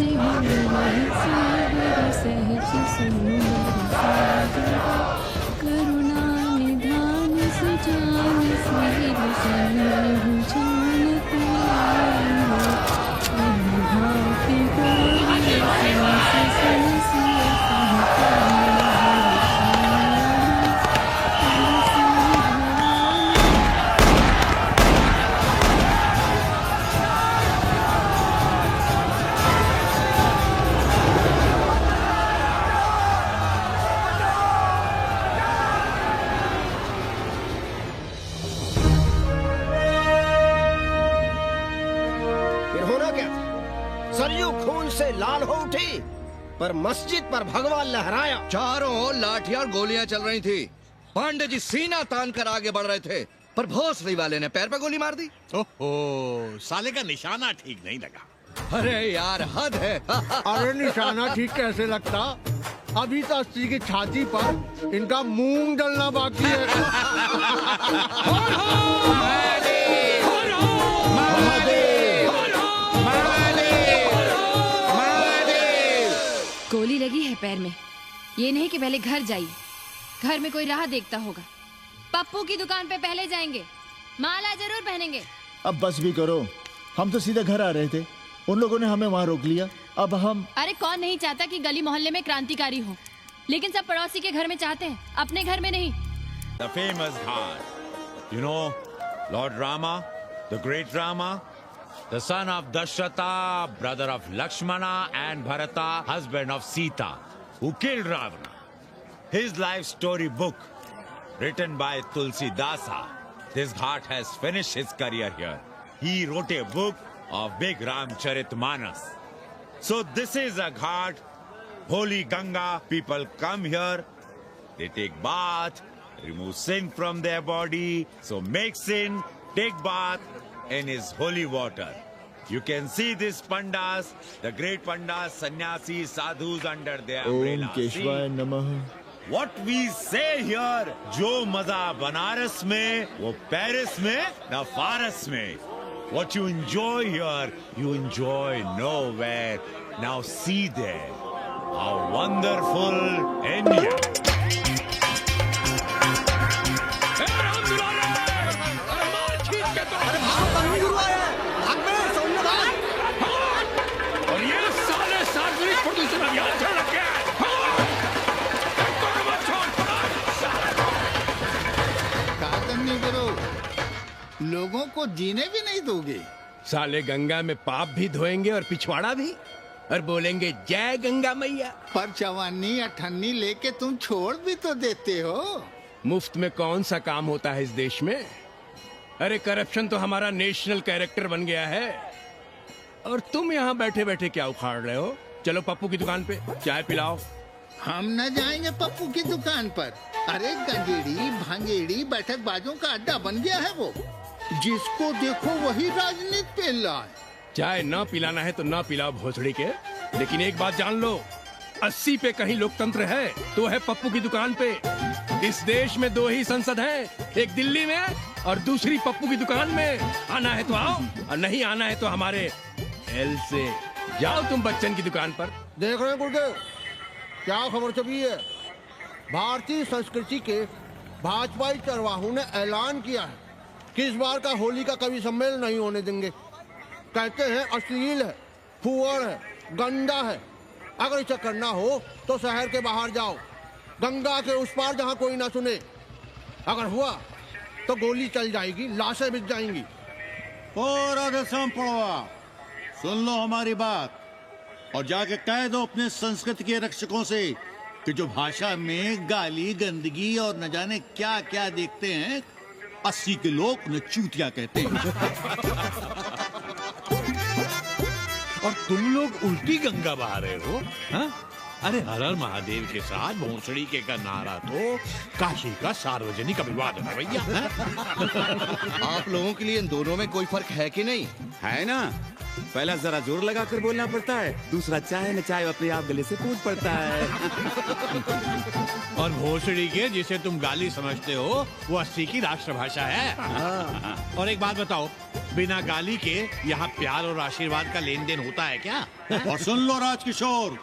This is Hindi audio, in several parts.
जिहुँ सागर सहज सुंदर सागर करुणा निधान सुजान शील सन्मोह जानत आयो भाति गौरी सहस सहसिय सहकारि सरयू खून से लाल हो उठी, पर मस्जिद पर भगवा लहराया। चारों ओर लाठियां और गोलियां चल रही थी। पांडे जी सीना तान कर आगे बढ़ रहे थे, पर भोसड़ी वाले ने पैर पे गोली मार दी। ओहो, साले का निशाना ठीक नहीं लगा। अरे यार हद है। अरे निशाना ठीक कैसे लगता? अभी तो अस्सी की छाती पर इनका मूंग डलना बाकी है। गोली लगी है पैर में, ये नहीं कि पहले घर जाइए, घर में कोई राह देखता होगा। पप्पू की दुकान पे पहले जाएंगे, माला जरूर पहनेंगे। अब बस भी करो, हम तो सीधे घर आ रहे थे, उन लोगों ने हमें वहाँ रोक लिया। अब हम अरे कौन नहीं चाहता कि गली मोहल्ले में क्रांतिकारी हो, लेकिन सब पड़ोसी के घर में चाहते हैं, अपने घर में नहीं। The famous Ghat. You know, Lord Rama, the great Rama, the son of Dashrata, brother of Lakshmana and Bharata, husband of Sita, who killed Ravana. His life story book, written by Tulsi Dasa. This Ghat has finished his career here. He wrote a book of big Ramcharitmanas. So this is a Ghat, holy Ganga. People come here, they take bath, remove sin from their body. So make sin, take bath in his holy water. You can see these pandas, the great pandas, sannyasis, sadhus under their umbrella. ओम केशवाय नमः। What we say here, जो मजा बनारस में, वो पेरिस में, न फारस में. What you enjoy here, you enjoy nowhere. Now see there, how wonderful India. और ये साले सार्वजनिक प्रदूषण अभियान चल रखे हैं। नहीं करो, लोगों को जीने भी नहीं दोगे। साले गंगा में पाप भी धोएंगे और पिछवाड़ा भी, और बोलेंगे जय गंगा मैया। पर चवानी अठन्नी लेके तुम छोड़ भी तो देते हो। मुफ्त में कौन सा काम होता है इस देश में? अरे करप्शन तो हमारा नेशनल कैरेक्टर बन गया है, और तुम यहाँ बैठे बैठे क्या उखाड़ रहे हो? चलो पप्पू की दुकान पे चाय पिलाओ। हम न जाएंगे पप्पू की दुकान पर। अरे गंजेड़ी भांगेड़ी बैठक बाजों का अड्डा बन गया है वो। जिसको देखो वही राजनीति पेल रहा है। चाय न पिलाना है तो न पिलाओ भोसड़ी के, लेकिन एक बात जान लो, 80 पे कहीं लोकतंत्र है तो है पप्पू की दुकान पे। इस देश में 2 ही संसद हैं, एक दिल्ली में और दूसरी पप्पू की दुकान में। आना है तो आओ, और नहीं आना है तो हमारे एल से जाओ तुम बच्चन की दुकान पर। देख रहे हैं गुरुदेव, क्या खबर छपी है? भारतीय संस्कृति के भाजपाई चरवाहों ने ऐलान किया है कि इस बार का होली का कवि सम्मेलन नहीं होने देंगे। कहते हैं अश्लील है, फुहड़ है, गंदा है। अगर इसे करना हो तो शहर के बाहर जाओ, गंगा के उस पार जहाँ कोई ना सुने। अगर हुआ तो गोली चल जाएगी, लाशें बिक जाएंगी। और पड़वा, सुन लो हमारी बात और जाके कह दो अपने संस्कृति के रक्षकों से कि जो भाषा में गाली गंदगी और न जाने क्या क्या देखते हैं, 80 के लोग न चूतिया कहते हैं। और तुम लोग उल्टी गंगा बहा रहे हो, हाँ? अरे हर हर महादेव के साथ भोसड़ी के का नारा तो काशी का सार्वजनिक अभिवादन है भैया। आप लोगों के लिए इन दोनों में कोई फर्क है कि नहीं? है ना, पहला जरा जोर लगा कर बोलना पड़ता है, दूसरा चाहे न चाहे अपने आप गले से कूद पड़ता है। और भोसड़ी के जिसे तुम गाली समझते हो वो 80 की राष्ट्रभाषा है। और एक बात बताओ, बिना गाली के यहाँ प्यार और आशीर्वाद का लेन देन होता है क्या? और सुन लो राजकिशोर,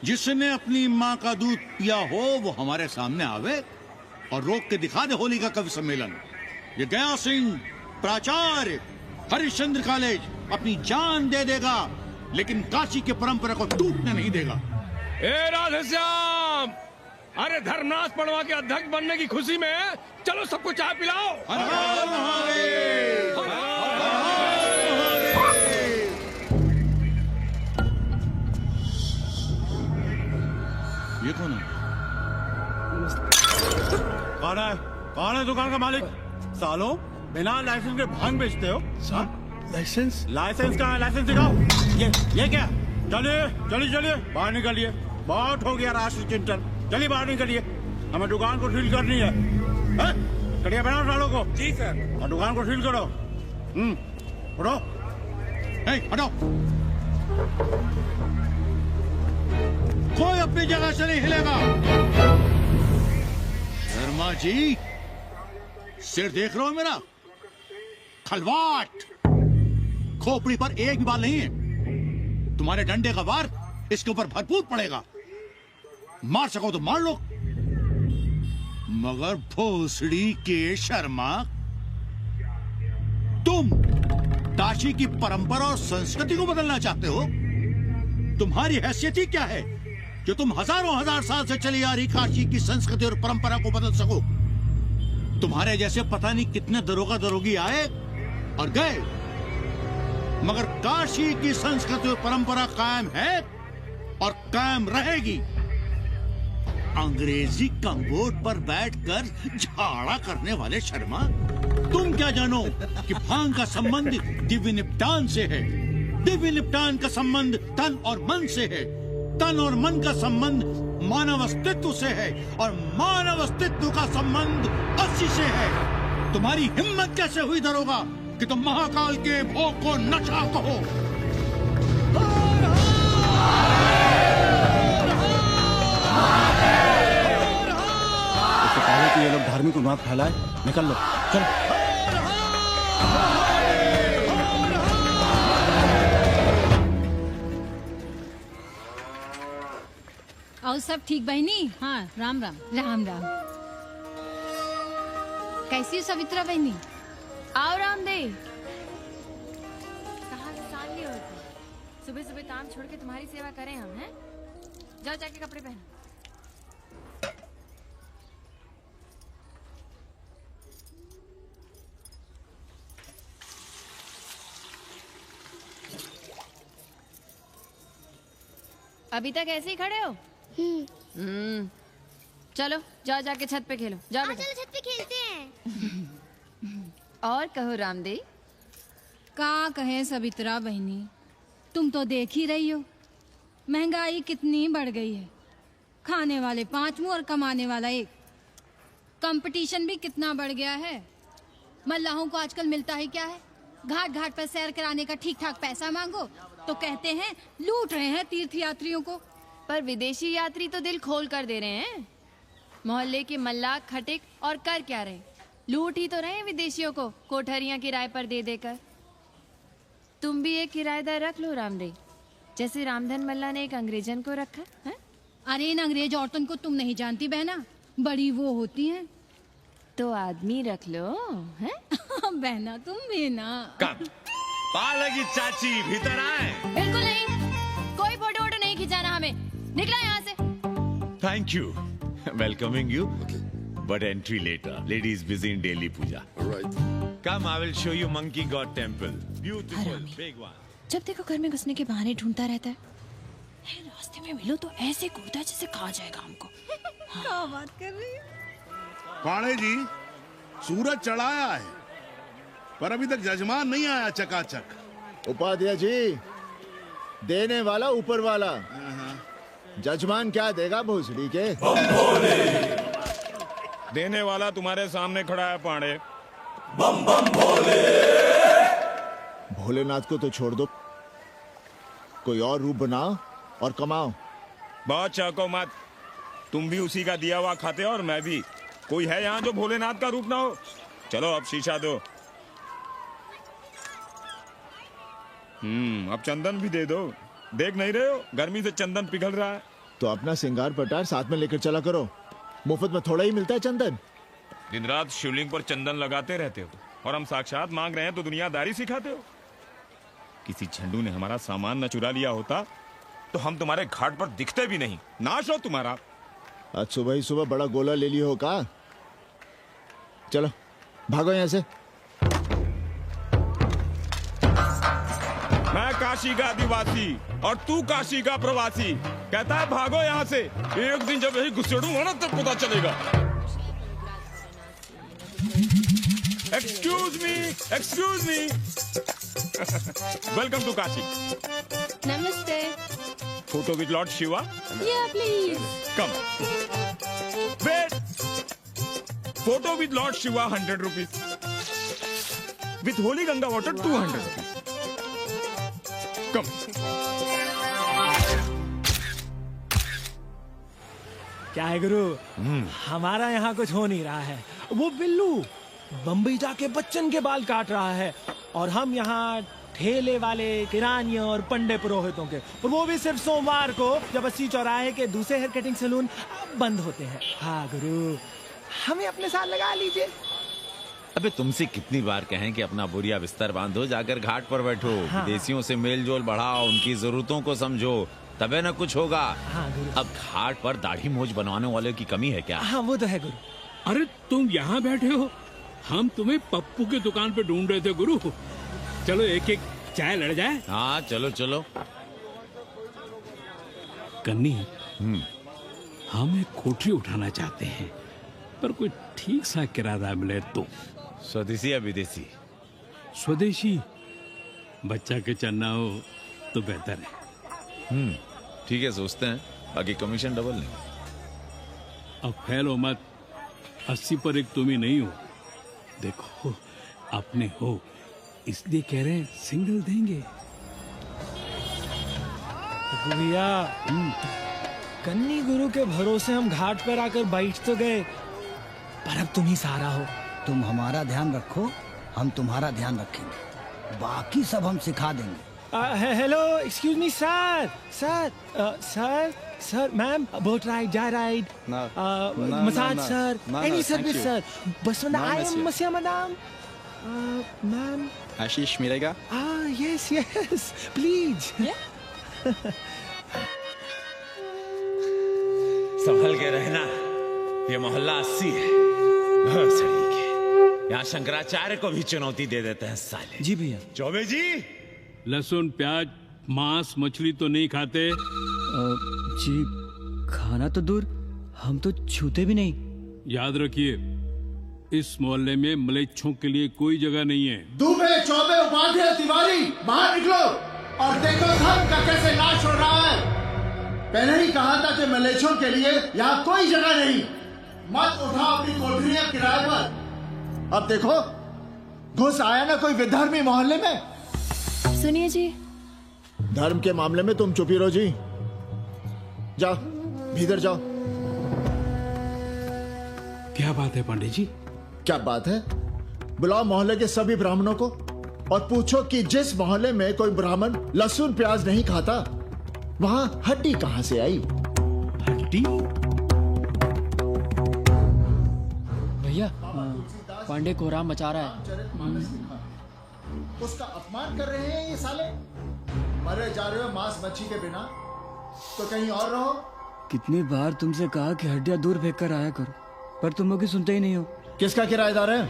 जिसने अपनी माँ का दूध पिया हो वो हमारे सामने आवे और रोक के दिखा दे होली का कवि सम्मेलन। ये गया सिंह प्राचार्य हरिश्चंद्र कॉलेज अपनी जान दे देगा, लेकिन काशी की परंपरा को टूटने नहीं देगा। ए राधेश्याम, अरे धर्मनाथ पड़वा के अध्यक्ष बनने की खुशी में चलो सबको चाय पिलाओ। हर हर महादेव, हर हर महादेव। ये कौन है? कौन है दुकान का मालिक? सालों बिना लाइसेंस के भांग बेचते हो? लाइसेंस? लाइसेंस कहाँ है? लाइसेंस दिखाओ। ये क्या? चलिए चलिए चलिए बाहर निकलिए। बहुत हो गया राष्ट्रीय चिंतन। चलिए बाहर निकलिए, हमें दुकान को सील करनी है। कड़िया बनाओ सालों को। जी सर। और दुकान को सील करो। उठो, हटो। कोई अपनी जगह से नहीं हिलेगा। शर्मा जी, सिर देख रहे हो मेरा? खलवाट, खोपड़ी पर एक भी बाल नहीं है। तुम्हारे डंडे का वार इसके ऊपर भरपूर पड़ेगा। मार सको तो मार लो, मगर भोसड़ी के शर्मा, तुम काशी की परंपरा और संस्कृति को बदलना चाहते हो? तुम्हारी हैसियत ही क्या है जो तुम हजारों हजार साल से चली आ रही काशी की संस्कृति और परंपरा को बदल सको? तुम्हारे जैसे पता नहीं कितने दरोगा दरोगी आए और गए, मगर काशी की संस्कृति और परंपरा कायम है और कायम रहेगी। अंग्रेजी कम्बोर्ड पर बैठकर झाड़ा करने वाले शर्मा, तुम क्या जानो कि भांग का संबंध दिव्य निपटान से है। दिव्य निपटान का संबंध तन और मन से है। तन और मन का संबंध मानव अस्तित्व से है और मानव अस्तित्व का संबंध अस्सी से है। तुम्हारी हिम्मत कैसे हुई दरोगा कि तुम महाकाल के भोग को नशा कहो? इससे पहले कि ये लोग धार्मिक उन्माद फैलाए, निकल लो, चलो। और सब ठीक बहनी? हाँ, राम राम। राम राम। कैसी हो सवित्रा बहनी? आओ रामदेव। कहाँ से साल लिए होते? सुबह सुबह काम छोड़ के तुम्हारी सेवा करें हम, हैं? जाओ जाके कपड़े पहनो। अभी तक ऐसे ही खड़े हो? चलो जाओ जाके छत पे खेलो। जाओ बेटा। चलो छत पे खेलते हैं। और कहो रामदेव। का कहे सवित्रा बहनी, तुम तो देख ही रही हो महंगाई कितनी बढ़ गई है। खाने वाले 5 मुंह और कमाने वाला 1। कंपटीशन भी कितना बढ़ गया है। मल्लाहों को आजकल मिलता ही क्या है? घाट घाट पर सैर कराने का ठीक ठाक पैसा मांगो तो कहते हैं लूट रहे हैं तीर्थ यात्रियों को। पर विदेशी यात्री तो दिल खोल कर दे रहे हैं। मोहल्ले के मल्लाह खटिक और कर क्या रहे? लूट ही तो रहे हैं विदेशियों को कोठरियां किराए पर दे देकर। तुम भी एक किराएदार रख लो रामदेव, जैसे रामधन मल्ला ने एक अंग्रेजन को रखा है। अरे इन अंग्रेज औरतों को तुम नहीं जानती बहना, बड़ी वो होती हैं। तो आदमी रख लो, हैं? बहना तुम भी ना। पालगी चाची भीतर आए। बिल्कुल नहीं, कोई फोटो वोटो नहीं खिंचाना हमें। निकला यहाँ से। Thank you. Welcoming you. But entry later. Ladies busy in daily puja. All right. Come, I will show you Monkey God Temple. Beautiful, big one. जब देखो घर में घुसने के बहाने ढूंढता रहता है। रास्ते में मिलो तो ऐसे कूदा जैसे खा जाएगा हमको। क्या बात कर रही है? पाणे जी, सूरज चढ़ाया है पर अभी तक जजमान नहीं आया चकाचक। उपाध्याय जी, देने वाला ऊपर वाला, जजमान क्या देगा भोसड़ी के? देने वाला तुम्हारे सामने खड़ा है पांडे। बम बम भोले। भोलेनाथ को तो छोड़ दो, कोई और रूप बनाओ और कमाओ। बहुत चाको मत, तुम भी उसी का दिया हुआ खाते हो और मैं भी। कोई है यहाँ जो भोलेनाथ का रूप ना हो? चलो अब शीशा दो। अब चंदन भी दे दो। देख नहीं रहे हो गर्मी से चंदन पिघल रहा है। तो अपना सिंगार पटार साथ में लेकर चला करो, मुफ्त में थोड़ा ही मिलता है चंदन। दिन रात शिवलिंग पर चंदन लगाते रहते हो और हम साक्षात मांग रहे हैं तो दुनियादारी सिखाते हो। किसी झंडू ने हमारा सामान न चुरा लिया होता तो हम तुम्हारे घाट पर दिखते भी नहीं। नाश हो तुम्हारा। आज सुबह ही सुबह बड़ा गोला ले लियो हो का? चलो भागो यहाँ से। मैं काशी का आदिवासी और तू काशी का प्रवासी। कहता है भागो यहाँ से। एक दिन जब यही घुसेड़ूंगा ना तब पता चलेगा। Excuse me welcome to Kashi. नमस्ते। Photo with lord Shiva. Yeah, please. Come wait. Photo with lord Shiva 100 rupees. With holy Ganga water 200 rupees. Come. क्या है गुरु, हमारा यहाँ कुछ हो नहीं रहा है। वो बिल्लू बम्बई जाके बच्चन के बाल काट रहा है और हम यहाँ ठेले वाले किरानियों और पंडे पुरोहितों के, और वो भी सिर्फ सोमवार को जब 80 चौराहे के दूसरे हेयर कटिंग सैलून बंद होते हैं। हाँ गुरु, हमें अपने साथ लगा लीजिए। अबे तुमसे कितनी बार कहें कि अपना बोरिया बिस्तर बांधो, जाकर घाट पर बैठो। हाँ। विदेशियों से मेल जोल बढ़ाओ, उनकी जरूरतों को समझो, तबे न कुछ होगा। हाँ गुरु। अब घाट पर दाढ़ी मूछ बनवाने वाले की कमी है क्या? हाँ वो तो है गुरु। अरे तुम यहाँ बैठे हो, हम तुम्हें पप्पू की दुकान पे ढूंढ रहे थे गुरु। चलो एक एक चाय लड़ जाए। हाँ चलो चलो। कन्नी, हम एक कोठरी उठाना चाहते हैं, पर कोई ठीक सा किराया मिले तो। स्वदेशी या विदेशी? स्वदेशी। बच्चा के चन्ना हो तो बेहतर है। ठीक है, सोचते हैं, बाकी कमीशन डबल नहीं। अब फैलो मत, 80 पर एक तुम ही नहीं हो। देखो अपने हो इसलिए कह रहे हैं, सिंगल देंगे। भैया, कन्नी गुरु के भरोसे हम घाट पर आकर बैठ तो गए, पर अब तुम ही सहारा हो। तुम हमारा ध्यान रखो, हम तुम्हारा ध्यान रखेंगे, बाकी सब हम सिखा देंगे। Hello, excuse me sir, sir, ma'am, boat ride, जा ride, massage sir, any service sir, बस आई एम मसिया मैडम, मैम। आशीष मिलेगा? Yes, please. संभल के रहना, ये मोहल्ला 80 है। बहुत सलीके। यहाँ शंकराचार्य को भी चुनौती दे देते हैं साले। जी भैया। चौबे जी, लहसुन, प्याज, मांस, मछली तो नहीं खाते? जी खाना तो दूर, हम तो छूते भी नहीं। याद रखिए, इस मोहल्ले में मलेच्छों के लिए कोई जगह नहीं है। दुबे, चौबे, उपाध्याय, तिवारी, बाहर निकलो और देखो धर्म का कैसे नाश हो रहा है। पहले ही कहा था कि मलेच्छों के लिए यहाँ कोई जगह नहीं। मत उठाओ अपनी कोठरियां किराए पर। अब देखो, घुस आया ना कोई विधर्मी मोहल्ले में। सुनिए जी, धर्म के मामले में तुम चुप ही रहो जी। जाओ भीतर जाओ। क्या बात है पंडित जी? क्या बात है? बुलाओ मोहल्ले के सभी ब्राह्मणों को और पूछो कि जिस मोहल्ले में कोई ब्राह्मण लहसुन प्याज नहीं खाता, वहां हड्डी कहां से आई? हड्डी? भैया, पांडे कोहराम मचा रहा है। उसका अपमान कर रहे हैं ये साले। मरे जा रहे हो मांस मच्छी के बिना, तो कहीं और रहो। कितनी बार तुमसे कहा कि हड्डियां दूर फेंक कर आया करो, पर तुम लोग सुनते ही नहीं हो। किसका किराएदार है?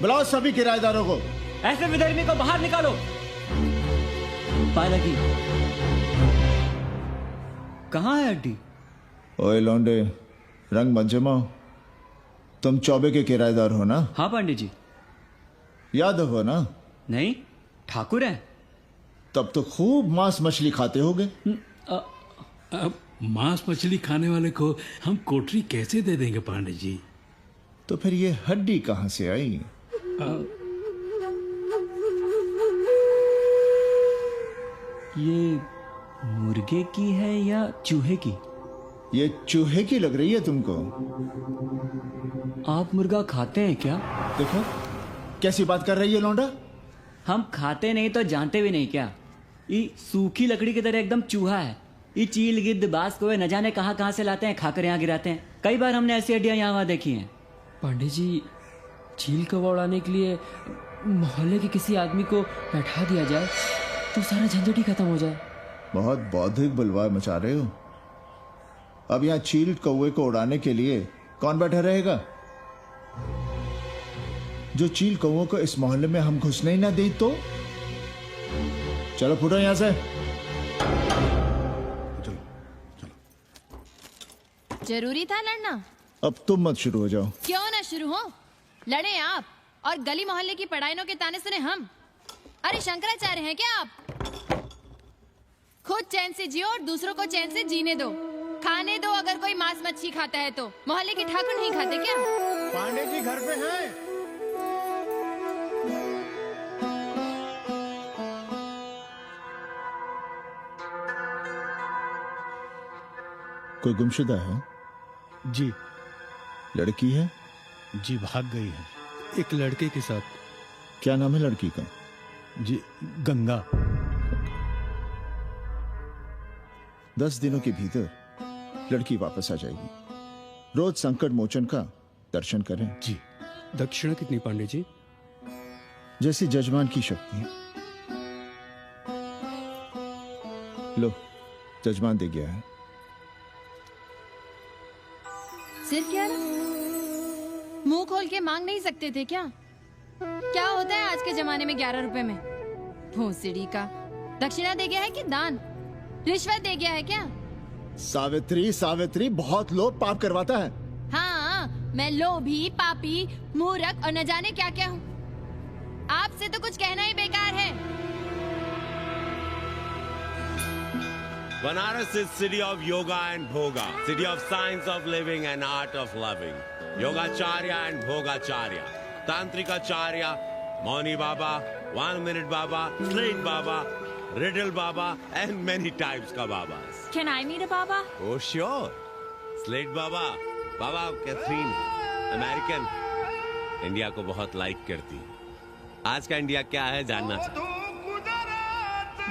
बुलाओ सभी किराएदारों को। ऐसे विधर्मी को बाहर निकालो। पायला की कहाँ है हड्डी? ओए लौंडे, रंग मत जमाओ। तुम चौबे के किराएदार हो ना? हाँ पंडित जी। यादव हो ना? नहीं, ठाकुर है। तब तो खूब मांस मछली खाते होगे। अब मांस मछली खाने वाले को हम कोठरी कैसे दे देंगे पांडे जी? तो फिर ये हड्डी कहां से आई? ये मुर्गे की है या चूहे की? ये चूहे की लग रही है तुमको। आप मुर्गा खाते हैं क्या? देखो कैसी बात कर रही है लौंडा। हम खाते नहीं तो जानते भी नहीं क्या? ये सूखी लकड़ी की तरह एकदम चूहा है। ये चील गिद्ध बाज कोए न जाने कहाँ से लाते हैं, खाकर यहाँ गिराते हैं। कई बार हमने ऐसी हड्डियाँ यहाँ वहाँ देखी हैं। पांडे जी, चील कौवा उड़ाने के लिए मोहल्ले के किसी आदमी को बैठा दिया जाए तो सारा झंझट ही खत्म हो जाए। बहुत बौद्धिक बलवा मचा रहे हो। अब यहाँ चील कौवे को उड़ाने के लिए कौन बैठा रहेगा? जो चील कौवों को इस मोहल्ले में हम घुसने ही ना दें तो? चलो फुटो यहाँ से। जरूरी था लड़ना? अब तुम मत शुरू हो जाओ। क्यों ना शुरू हो? लड़े आप और गली मोहल्ले की पढ़ाइयों के ताने सुने हम। अरे शंकराचार्य हैं क्या आप? खुद चैन से जियो और दूसरों को चैन से जीने दो। खाने दो अगर कोई मांस मच्छी खाता है तो। मोहल्ले के ठाकुर नहीं खाते क्या? पांडे जी घर पे हैं? कोई गुमशुदा है? जी। लड़की है? जी भाग गई है एक लड़के के साथ। क्या नाम है लड़की का? जी गंगा। 10 दिनों के भीतर लड़की वापस आ जाएगी। रोज संकट मोचन का दर्शन करें। जी। दक्षिणा कितनी पांडे जी? जैसी जजमान की शक्ति। लो, जजमान दे गया है। सिर्फ क्या? मुंह खोल के मांग नहीं सकते थे क्या? क्या होता है आज के जमाने में 11 रुपए में? भोसड़ी का। दक्षिणा दे गया है कि दान? रिश्वत दे गया है क्या? सावित्री, सावित्री बहुत लोभ पाप करवाता है। हाँ, मैं लोभी, पापी, मूर्ख और न जाने क्या क्या हूँ। आपसे तो कुछ कहना ही बेकार है। Banaras is city of yoga and bhoga, city of science of living and art of loving. Yogacharya and Bhogacharya, Tantrikacharya, Mauni Baba, 1 Minute Baba, Slate Baba, Riddle Baba, and many types ka Babas. Can I meet a Baba? Oh sure, Slate Baba, Baba Catherine, American, India को बहुत लाइक करती। आज का इंडिया क्या है जानना चाहती।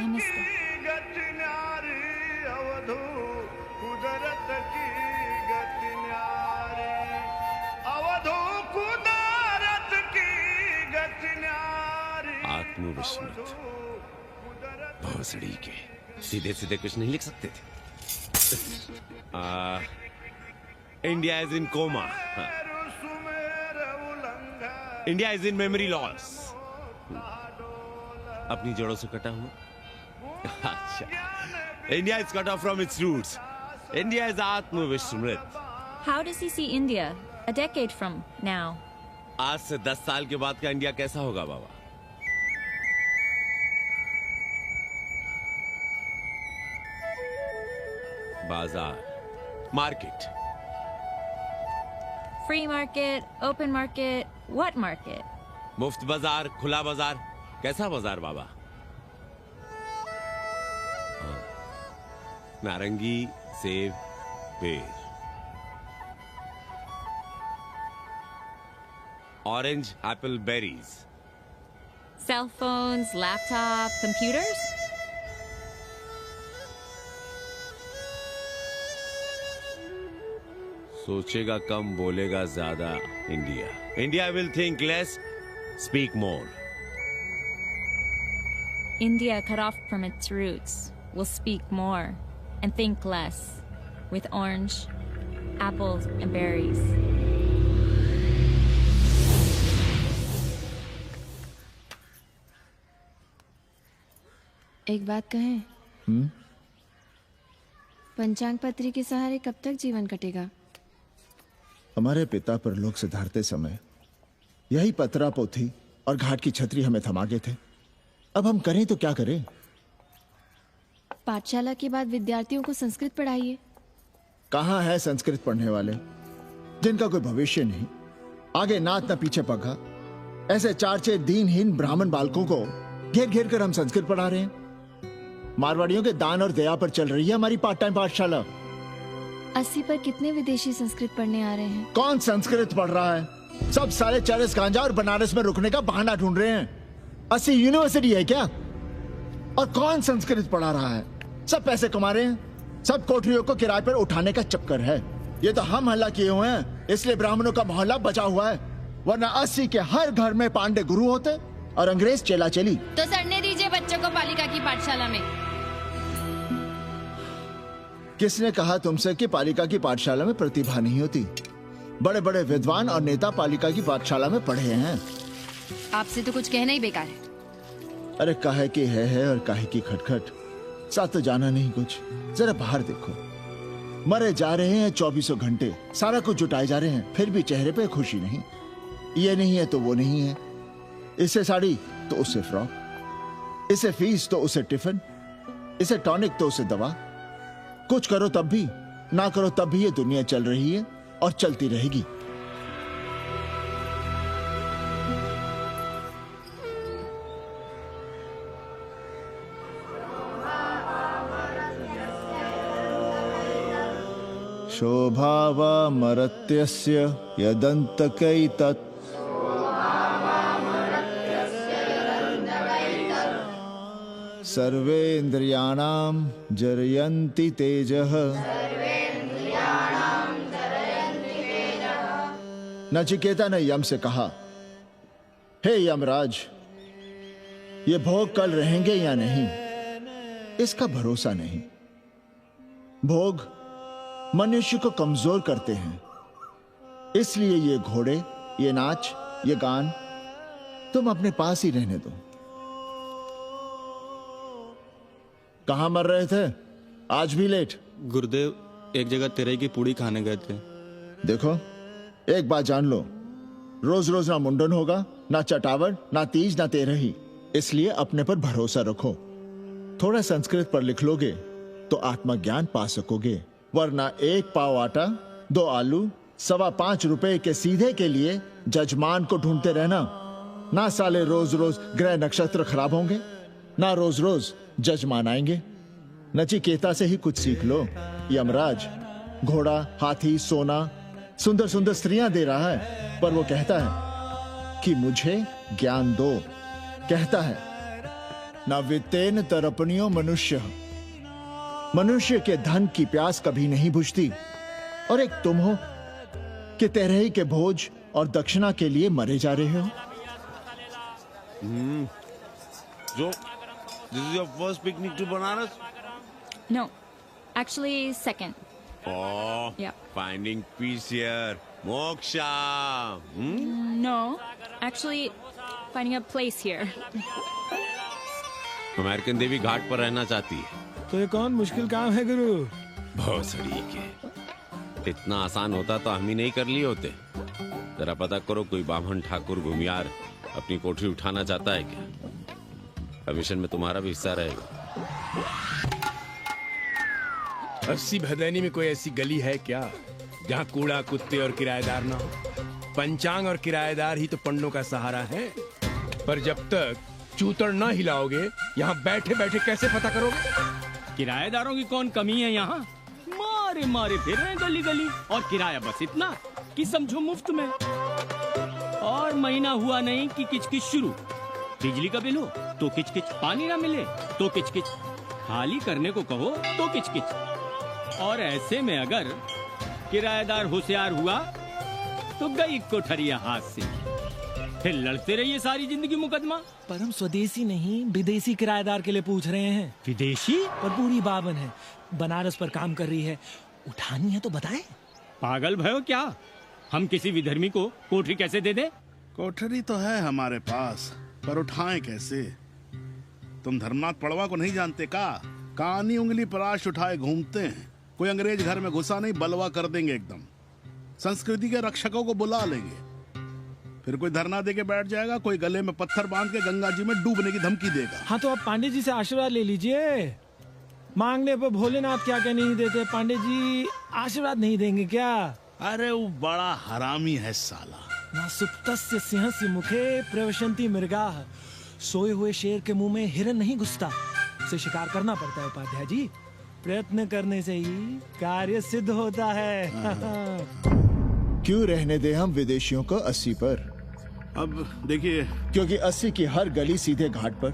नमस्ते। आत्मविस्मृत भोसड़ी के सीधे सीधे कुछ नहीं लिख सकते थे। India is in coma. India is in memory loss. अपनी जड़ों से कटा हुआ। अच्छा, India is cut off from its roots. India is आत्मविस्मृत। How does he see India a decade from now? आज से 10 साल के बाद का इंडिया कैसा होगा बाबा? बाजार, market. Free market, open market, what market? मुफ्त बाजार, खुला बाजार, कैसा बाजार बाबा? हाँ। नारंगी, सेब, बेर। Orange, apple, berries. Cell phones, laptop, computers? सोचेगा कम, बोलेगा ज्यादा। India, India will think less, speak more. India, cut off from its roots, will speak more and think less, with orange, apples, and berries. एक बात कहें? पंचांग पत्री के सहारे कब तक जीवन कटेगा? हमारे पिता परलोक से धारते समय यही पतरा पोथी और घाट की छतरी हमें थमा गए थे। अब हम करें तो क्या करें? पाठशाला के बाद विद्यार्थियों को संस्कृत पढ़ाइए। कहाँ है संस्कृत पढ़ने वाले जिनका कोई भविष्य नहीं, आगे नात न पीछे पगा। ऐसे 4-6 दीनहीन ब्राह्मण बालकों को घेर घेर कर हम संस्कृत पढ़ा रहे हैं। मारवाड़ियों के दान और दया पर चल रही है हमारी पार्ट टाइम पाठशाला। 80 पर कितने विदेशी संस्कृत पढ़ने आ रहे हैं? कौन संस्कृत पढ़ रहा है? सब साले चरस गांजा और बनारस में रुकने का बहाना ढूंढ रहे हैं। 80 यूनिवर्सिटी है क्या? और कौन संस्कृत पढ़ा रहा है? सब पैसे कमा रहे हैं, सब कोठरियों को किराए पर उठाने का चक्कर है। ये तो हम हल्ला किए हुए हैं, इसलिए ब्राह्मणों का मोहल्ला बचा हुआ है, वरना 80 के हर घर में पांडे गुरु होते और अंग्रेज चेला चली। तो सड़ने दीजिए बच्चों को पालिका की पाठशाला में। किसने कहा तुमसे कि पालिका की पाठशाला में प्रतिभा नहीं होती? बड़े बड़े विद्वान और नेता पालिका की पाठशाला में पढ़े हैं। आपसे तो कुछ कहना ही बेकार है। अरे काहे की है और काहे की खटखट, साथ तो जाना नहीं कुछ। जरा बाहर देखो, मरे जा रहे हैं 24 घंटे, सारा कुछ जुटाए जा रहे हैं, फिर भी चेहरे पे खुशी नहीं। ये नहीं है तो वो नहीं है, इसे साड़ी तो उससे फ्रॉक, इसे फीस तो उसे टिफिन, इसे टॉनिक तो उसे दवा। कुछ करो तब भी, ना करो तब भी ये दुनिया चल रही है और चलती रहेगी। शोभावा मरत्यस्य यदन्तकैतत् सर्वेन्द्रियाणां जरयन्ति तेजः। नचिकेता ने यम से कहा, हे यमराज, ये भोग कल रहेंगे या नहीं, इसका भरोसा नहीं। भोग मनुष्य को कमजोर करते हैं, इसलिए ये घोड़े, ये नाच, ये गान तुम अपने पास ही रहने दो। कहां मर रहे थे? आज भी लेट? गुरुदेव, एक जगह तेरई की पूड़ी खाने गए थे। देखो, एक बात जान लो, रोज रोज ना मुंडन होगा, ना चटावट, ना तीज, ना तेरही। इसलिए अपने पर भरोसा रखो। थोड़ा संस्कृत पर लिख लोगे तो आत्मज्ञान पा सकोगे, वरना 1 पाव आटा, 2 आलू, 5.25 रुपए के सीधे के लिए जजमान को ढूंढते रहना। ना साले रोज रोज ग्रह नक्षत्र खराब होंगे, ना रोज रोज जजमान आएंगे। नचिकेता से ही कुछ सीख लो। यमराज घोड़ा, हाथी, सोना, सुंदर सुंदर स्त्रियां दे रहा है, पर वो कहता है कि मुझे ज्ञान दो। कहता है, ना वित्तेन तरपनियो मनुष्य, मनुष्य के धन की प्यास कभी नहीं बुझती। और एक तुम हो कि तेरही के भोज और दक्षिणा के लिए मरे जा रहे हो। So, this is your first picnic to Banaras? No, actually second. Oh, Yeah. finding peace here. Moksha. No, actually finding a place here. American देवी घाट पर रहना चाहती है। तो ये कौन मुश्किल काम है गुरु? भोसड़ी के। इतना आसान होता तो हम ही नहीं कर लिए होते। जरा पता करो, कोई बामन ठाकुर घुमियार अपनी कोठरी उठाना चाहता है क्या? कमीशन में तुम्हारा भी हिस्सा रहेगा। 80 भदैनी में कोई ऐसी गली है क्या जहाँ कूड़ा, कुत्ते और किराएदार ना हो? पंचांग और किराएदार ही तो पंडों का सहारा है। पर जब तक चूतड़ ना हिलाओगे, यहाँ बैठे बैठे कैसे पता करोगे? किराएदारों की कौन कमी है यहाँ? मारे मारे फिर रहे गली गली, और किराया बस इतना कि समझो मुफ्त में। और महीना हुआ नहीं कि किचकिच शुरू। बिजली का बिल हो तो किचकिच, पानी ना मिले तो किचकिच, खाली करने को कहो तो किचकिच। और ऐसे में अगर किराएदार होशियार हुआ तो गई कोठरिया हाथ से, फिर लड़ते रहिए सारी जिंदगी मुकदमा। पर हम स्वदेशी नहीं, विदेशी किराएदार के लिए पूछ रहे हैं। विदेशी? पर पूरी बावन है, बनारस पर काम कर रही है, उठानी है तो बताएं। पागल भयो क्या? हम किसी विधर्मी को कोठरी कैसे दे दे? कोठरी तो है हमारे पास, पर उठाएं कैसे? तुम धर्मनाथ पड़वा को नहीं जानते का? कानी उंगली पराश उठाए घूमते हैं। कोई अंग्रेज घर में घुसा नहीं, बलवा कर देंगे एकदम। संस्कृति के रक्षकों को बुला लेंगे, फिर कोई धरना दे के बैठ जाएगा, कोई गले में पत्थर बांध के गंगा जी में डूबने की धमकी देगा। हाँ तो आप पांडे जी से आशीर्वाद ले लीजिए। मांगने पर भोलेनाथ क्या क्या नहीं देते। पांडे जी आशीर्वाद नहीं देंगे क्या? अरे वो बड़ा हरामी है साला। ना सुप्तस्य सिंहस्य मुखे प्रवशन्ति मृगाः। सोए हुए शेर के मुंह में हिरन नहीं घुसता, उसे शिकार करना पड़ता है उपाध्याय जी। प्रयत्न करने से ही कार्य सिद्ध होता है। क्यों रहने दे हम विदेशियों को 80 पर? अब देखिए, क्योंकि 80 की हर गली सीधे घाट पर,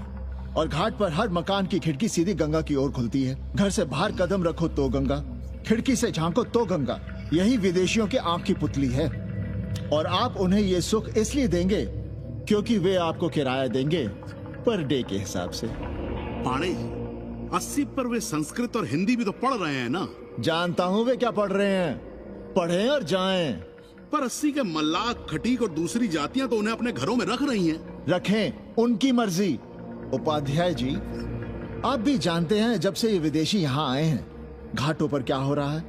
और घाट पर हर मकान की खिड़की सीधी गंगा की ओर खुलती है। घर से बाहर कदम रखो तो गंगा, खिड़की से झांको तो गंगा। यही विदेशियों के आंख की पुतली है। और आप उन्हें ये सुख इसलिए देंगे क्योंकि वे आपको किराया देंगे पर डे के हिसाब से। पाणे 80 पर वे संस्कृत और हिंदी भी तो पढ़ रहे हैं ना? जानता हूँ वे क्या पढ़ रहे हैं, पढ़ें और जाएं। पर 80 के मल्लाक, खटीक और दूसरी जातियां तो उन्हें अपने घरों में रख रही हैं। रखें, उनकी मर्जी। उपाध्याय जी, आप भी जानते हैं जब से ये विदेशी यहाँ आए हैं घाटों पर क्या हो रहा है,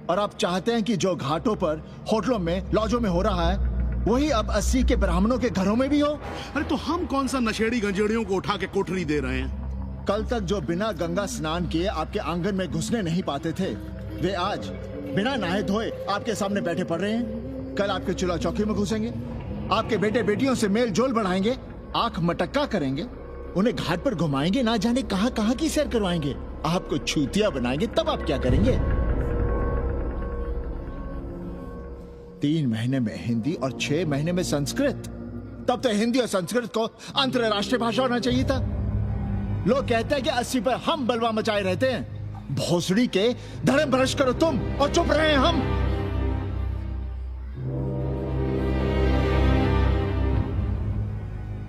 और आप चाहते हैं कि जो घाटों पर, होटलों में, लॉजों में हो रहा है वही अब 80 के ब्राह्मणों के घरों में भी हो। अरे तो हम कौन सा नशेड़ी गंजेड़ियों को उठा के कोठरी दे रहे हैं? कल तक जो बिना गंगा स्नान किए आपके आंगन में घुसने नहीं पाते थे, वे आज बिना नहाए धोए आपके सामने बैठे पड़ रहे हैं। कल आपके चूल्हा चौकी में घुसेंगे, आपके बेटे बेटियों से मेल जोल बढ़ाएंगे, आंख मटक्का करेंगे, उन्हें घाट पर घुमाएंगे, ना जाने कहां कहां की सैर करवाएंगे, आपको छूतिया बनाएंगे। तब आप क्या करेंगे? 3 महीने में हिंदी और 6 महीने में संस्कृत। तब तो हिंदी और संस्कृत को अंतरराष्ट्रीय भाषा होना चाहिए था। लोग कहते हैं कि 80 पर हम बलवा मचाए रहते हैं। भोसड़ी के धर्म भ्रष्ट करो तुम और चुप रहे हम।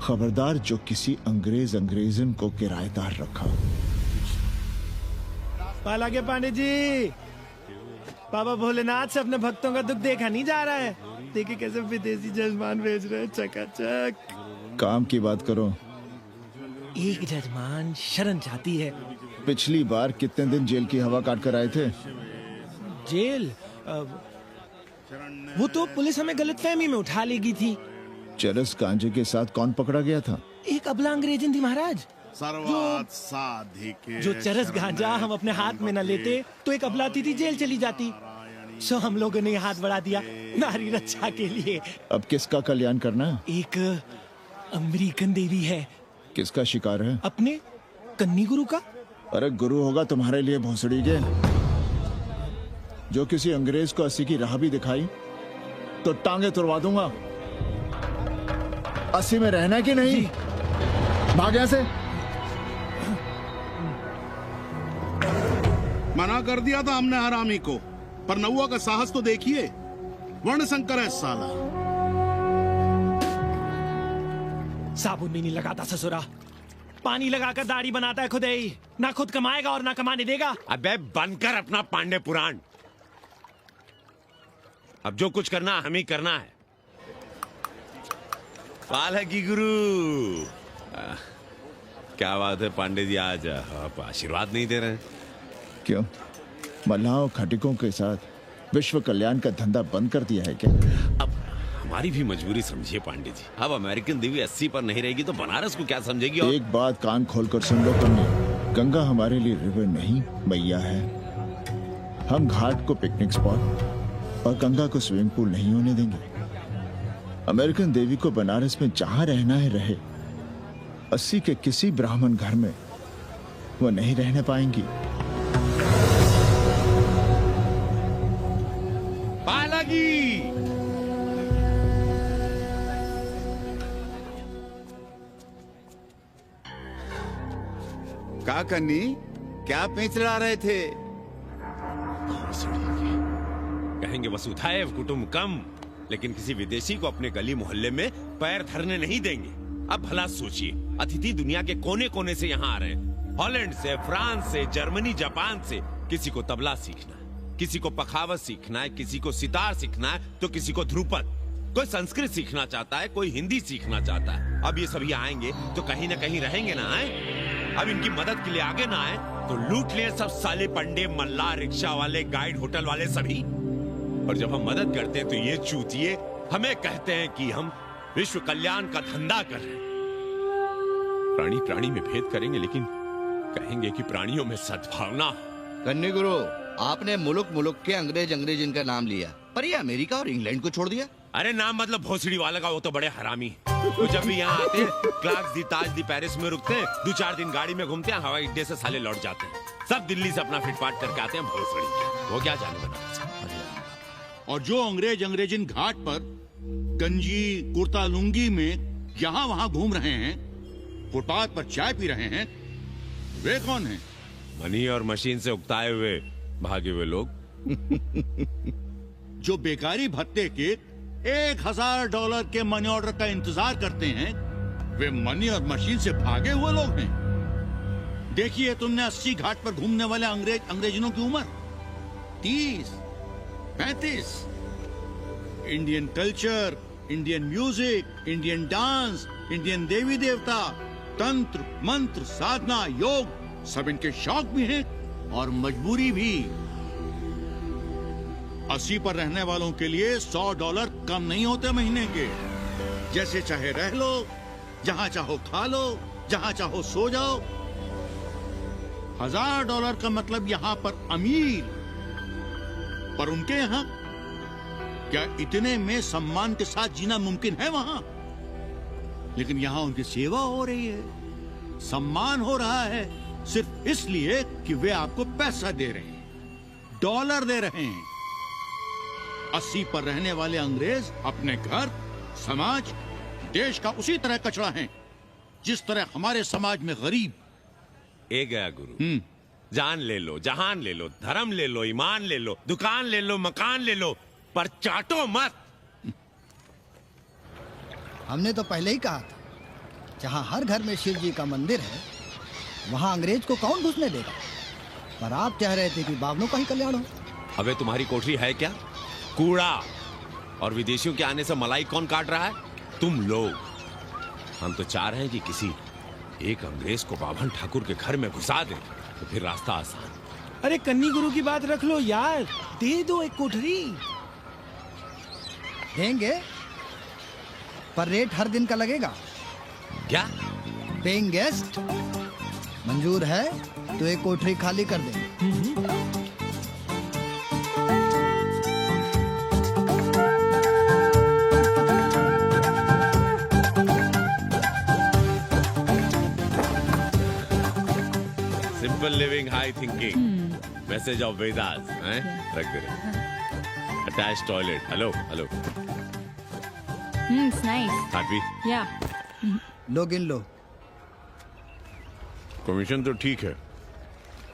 खबरदार जो किसी अंग्रेजन को किराएदार रखा। पाला के पांडे जी, बाबा भोलेनाथ से अपने भक्तों का दुख देखा नहीं जा रहा है। देखिए कैसे विदेशी जजमान भेज रहे हैं चकाचक। काम की बात करो। एक जजमान शरण चाहती है। पिछली बार कितने दिन जेल की हवा काट कर आए थे? जेल? वो तो पुलिस हमें गलतफहमी में उठा लेगी थी। चरस गांजे के साथ कौन पकड़ा गया था? एक अबला अंग्रेजन थी महाराज। जो चरस गांजा हम अपने हाथ में न लेते तो एक अबला थी जेल चली जाती। सो हम लोगों ने हाथ बढ़ा दिया नारी रक्षा के लिए। अब किसका कल्याण करना है? एक अमेरिकन देवी है। किसका शिकार है? अपने कन्नी गुरु का। अरे गुरु होगा तुम्हारे लिए भोसड़ी के। जो किसी अंग्रेज को 80 की राह भी दिखाई तो टांगे तुड़वा दूंगा। 80 में रहना है कि नहीं? भाग यहां से। मना कर दिया था हमने हरामी को, पर नौआ का साहस तो देखिए। वर्ण संकर है साला। साबुन भी नहीं लगाता ससुरा, पानी लगाकर दाढ़ी बनाता है खुद ही। ना खुद कमाएगा और ना कमाने देगा। अबे बनकर अपना पांडे पुराण। अब जो कुछ करना हम ही करना है। पालकी गुरु। क्या बात है पांडे जी, आज आप आशीर्वाद नहीं दे रहे हैं? क्यों? मल्लाहों खटिकों के साथ विश्व कल्याण का धंधा बंद कर दिया है क्या? अब हमारी भी मजबूरी समझिए पांडे जी। अब अमेरिकन देवी 80 पर नहीं रहेगी तो बनारस को क्या समझेगी? और एक बात कान खोलकर सुन लो कन्या, गंगा हमारे लिए रिवर नहीं मैया है। हम घाट को पिकनिक स्पॉट और गंगा को स्विमिंग पूल नहीं होने देंगे। अमेरिकन देवी को बनारस में जहां रहना है रहे। 80 के किसी ब्राह्मण घर में वो नहीं रहने पाएंगी। पालकी! का कन्नी, क्या पेंच लड़ा रहे थे? कहेंगे वसुधैव कुटुंबकम, लेकिन किसी विदेशी को अपने गली मोहल्ले में पैर धरने नहीं देंगे। अब भला सोचिए, अतिथि दुनिया के कोने कोने से यहाँ आ रहे हैं। हॉलैंड से, फ्रांस से, जर्मनी, जापान से। किसी को तबला सीखना है, किसी को पखावत सीखना है, किसी को सितार सीखना है, तो किसी को ध्रुपद। कोई संस्कृत सीखना चाहता है, कोई हिंदी सीखना चाहता है। अब ये सभी आएंगे तो कहीं ना कहीं रहेंगे ना। आए अब इनकी मदद के लिए आगे ना आए तो लूट ले सब साले पंडे, मल्ला, रिक्शा वाले, गाइड, होटल वाले सभी। और जब हम मदद करते हैं तो ये चूतिए हमें कहते हैं कि हम विश्व कल्याण का धंधा कर रहे हैं। प्राणी प्राणी में भेद करेंगे, लेकिन कहेंगे कि प्राणियों में सद्भावना। कन्नी गुरु, आपने मुल्क मुल्क के अंग्रेज इनका नाम लिया, पर ये अमेरिका और इंग्लैंड को छोड़ दिया। अरे नाम मतलब भोसड़ी वाला का, वो तो बड़े हरामी। वो जब भी यहाँ आते हैं क्लार्क्स दी, ताज दी, पेरिस में रुकते हैं, 2-4 दिन गाड़ी में घूमते हैं, हवाई अड्डे से साले लौट जाते हैं। सब दिल्ली से अपना फिटपाट करके आते हैं भोसड़ी। वो क्या जाने बनारस। और जो अंग्रेजिन घाट पर गंजी, कुर्ता, लुंगी में यहाँ वहाँ घूम रहे हैं, फुटपाथ पर चाय पी रहे हैं वे कौन हैं? मनी और मशीन से उकताए हुए भागे हुए लोग। जो बेकारी भत्ते के $1000 के मनी ऑर्डर का इंतजार करते हैं वे मनी और मशीन से भागे हुए लोग हैं। देखिए तुमने 80 घाट पर घूमने वाले अंग्रेजों की उम्र 30, 35। Indian culture, Indian music, Indian dance, Indian देवी देवता, तंत्र मंत्र, साधना, योग सब इनके शौक भी हैं और मजबूरी भी। 80 पर रहने वालों के लिए $100 कम नहीं होते महीने के। जैसे चाहे रह लो, जहां चाहो खा लो, जहां चाहो सो जाओ। $1000 का मतलब यहां पर अमीर, पर उनके यहां क्या इतने में सम्मान के साथ जीना मुमकिन है वहां? लेकिन यहां उनकी सेवा हो रही है, सम्मान हो रहा है, सिर्फ इसलिए कि वे आपको पैसा दे रहे हैं, डॉलर दे रहे हैं। 80 पर रहने वाले अंग्रेज अपने घर, समाज, देश का उसी तरह कचरा हैं जिस तरह हमारे समाज में गरीब। ए गया गुरु, जान ले लो, जहान ले लो, धर्म ले लो, ईमान ले लो, दुकान ले लो, मकान ले लो, पर चाटो मत। हमने तो पहले ही कहा था, जहाँ हर घर में शिव जी का मंदिर है वहाँ अंग्रेज को कौन घुसने देगा। पर आप चाह रहे थे कि बावनों का ही कल्याण हो। अबे तुम्हारी कोठरी है क्या? कूड़ा। और विदेशियों के आने से मलाई कौन काट रहा है? तुम लोग। हम तो चाह रहे हैं कि किसी एक अंग्रेज को बाभन ठाकुर के घर में घुसा दे तो फिर रास्ता आसान। अरे कन्नी गुरु की बात रख लो यार, दे दो एक कोठरी। देंगे, पर रेट हर दिन का लगेगा। क्या? पेइंग गेस्ट मंजूर है तो एक कोठरी खाली कर देंगे। Simple living, high thinking, message of Vedas हैं? रख दे। Attach toilet. Hello hello. It's nice. Happy? Yeah. लो गिन लो। कमीशन तो ठीक है,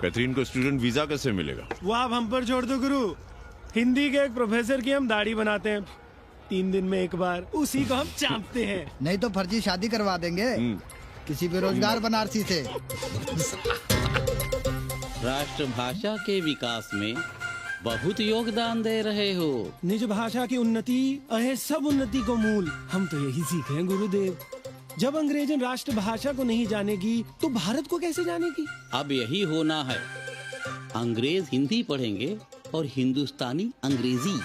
कैथरीन को स्टूडेंट वीजा कैसे मिलेगा? वो आप हम पर छोड़ दो गुरु। हिंदी के एक प्रोफेसर की हम दाढ़ी बनाते हैं 3 दिन में एक बार, उसी को हम चापते हैं। नहीं तो फर्जी शादी करवा देंगे किसी बेरोजगार बनारसी से। राष्ट्रभाषा के विकास में बहुत योगदान दे रहे हो। निज भाषा की उन्नति अहे सब उन्नति को मूल। हम तो यही सीखे हैं गुरुदेव। जब अंग्रेजन राष्ट्रभाषा को नहीं जानेगी तो भारत को कैसे जानेगी? अब यही होना है। अंग्रेज हिंदी पढ़ेंगे और हिंदुस्तानी अंग्रेजी।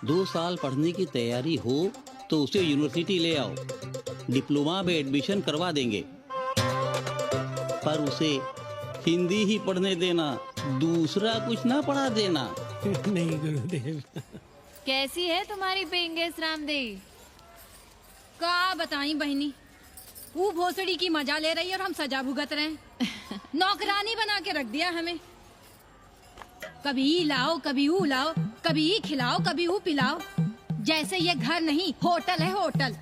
2 साल पढ़ने की तैयारी हो तो उसे यूनिवर्सिटी ले आओ, डिप्लोमा में एडमिशन करवा देंगे। पर उसे हिंदी ही पढ़ने देना, दूसरा कुछ ना पढ़ा देना। नहीं गुरुदेव। कैसी है तुम्हारी पेंगेस रामदेव? का बताई बहनी, वो भोसड़ी की मजा ले रही है और हम सजा भुगत रहे हैं। नौकरानी बना के रख दिया हमें। कभी ई लाओ, कभी ऊ लाओ, कभी ई खिलाओ, कभी ऊ पिलाओ। जैसे ये घर नहीं होटल है, होटल।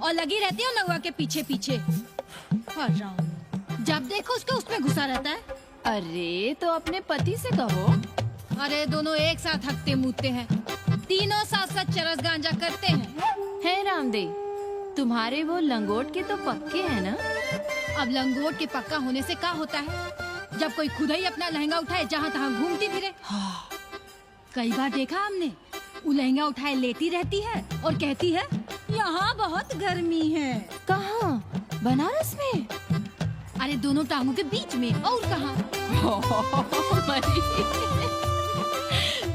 और लगी रहती है नौवा के पीछे पीछे। जब देखो उसको उसमें घुसा रहता है। अरे तो अपने पति से कहो। अरे दोनों एक साथ हकते मुँहते हैं, तीनों साथ साथ चरस गांजा करते हैं। है रामदेव, तुम्हारे वो लंगोट के तो पक्के हैं ना? अब लंगोट के पक्का होने से क्या होता है? जब कोई खुद ही अपना लहंगा उठाए जहाँ तहाँ घूमती फिरे। कई बार देखा हमने, वो लहंगा उठाए लेटी रहती है और कहती है यहाँ बहुत गर्मी है। कहाँ? बनारस में? अरे दोनों टांगों के बीच में। और कहाँ?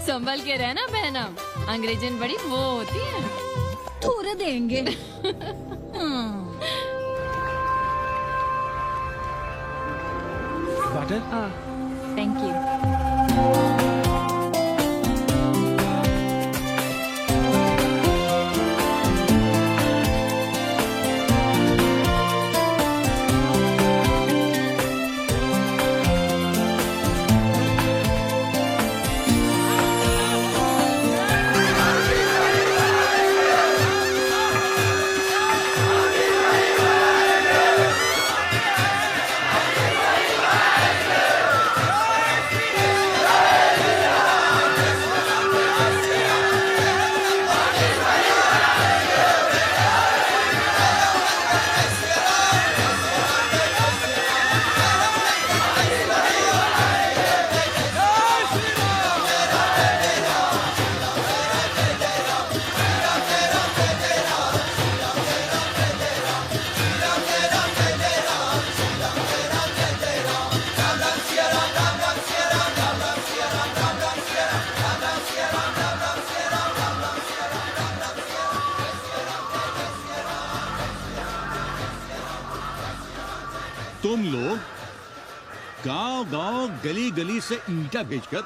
संभल के रहना बहनम, अंग्रेजन बड़ी वो होती है। थोड़े देंगे। वाटर? Thank you. तुम लोग गांव गांव गली गली से ईंटा भेजकर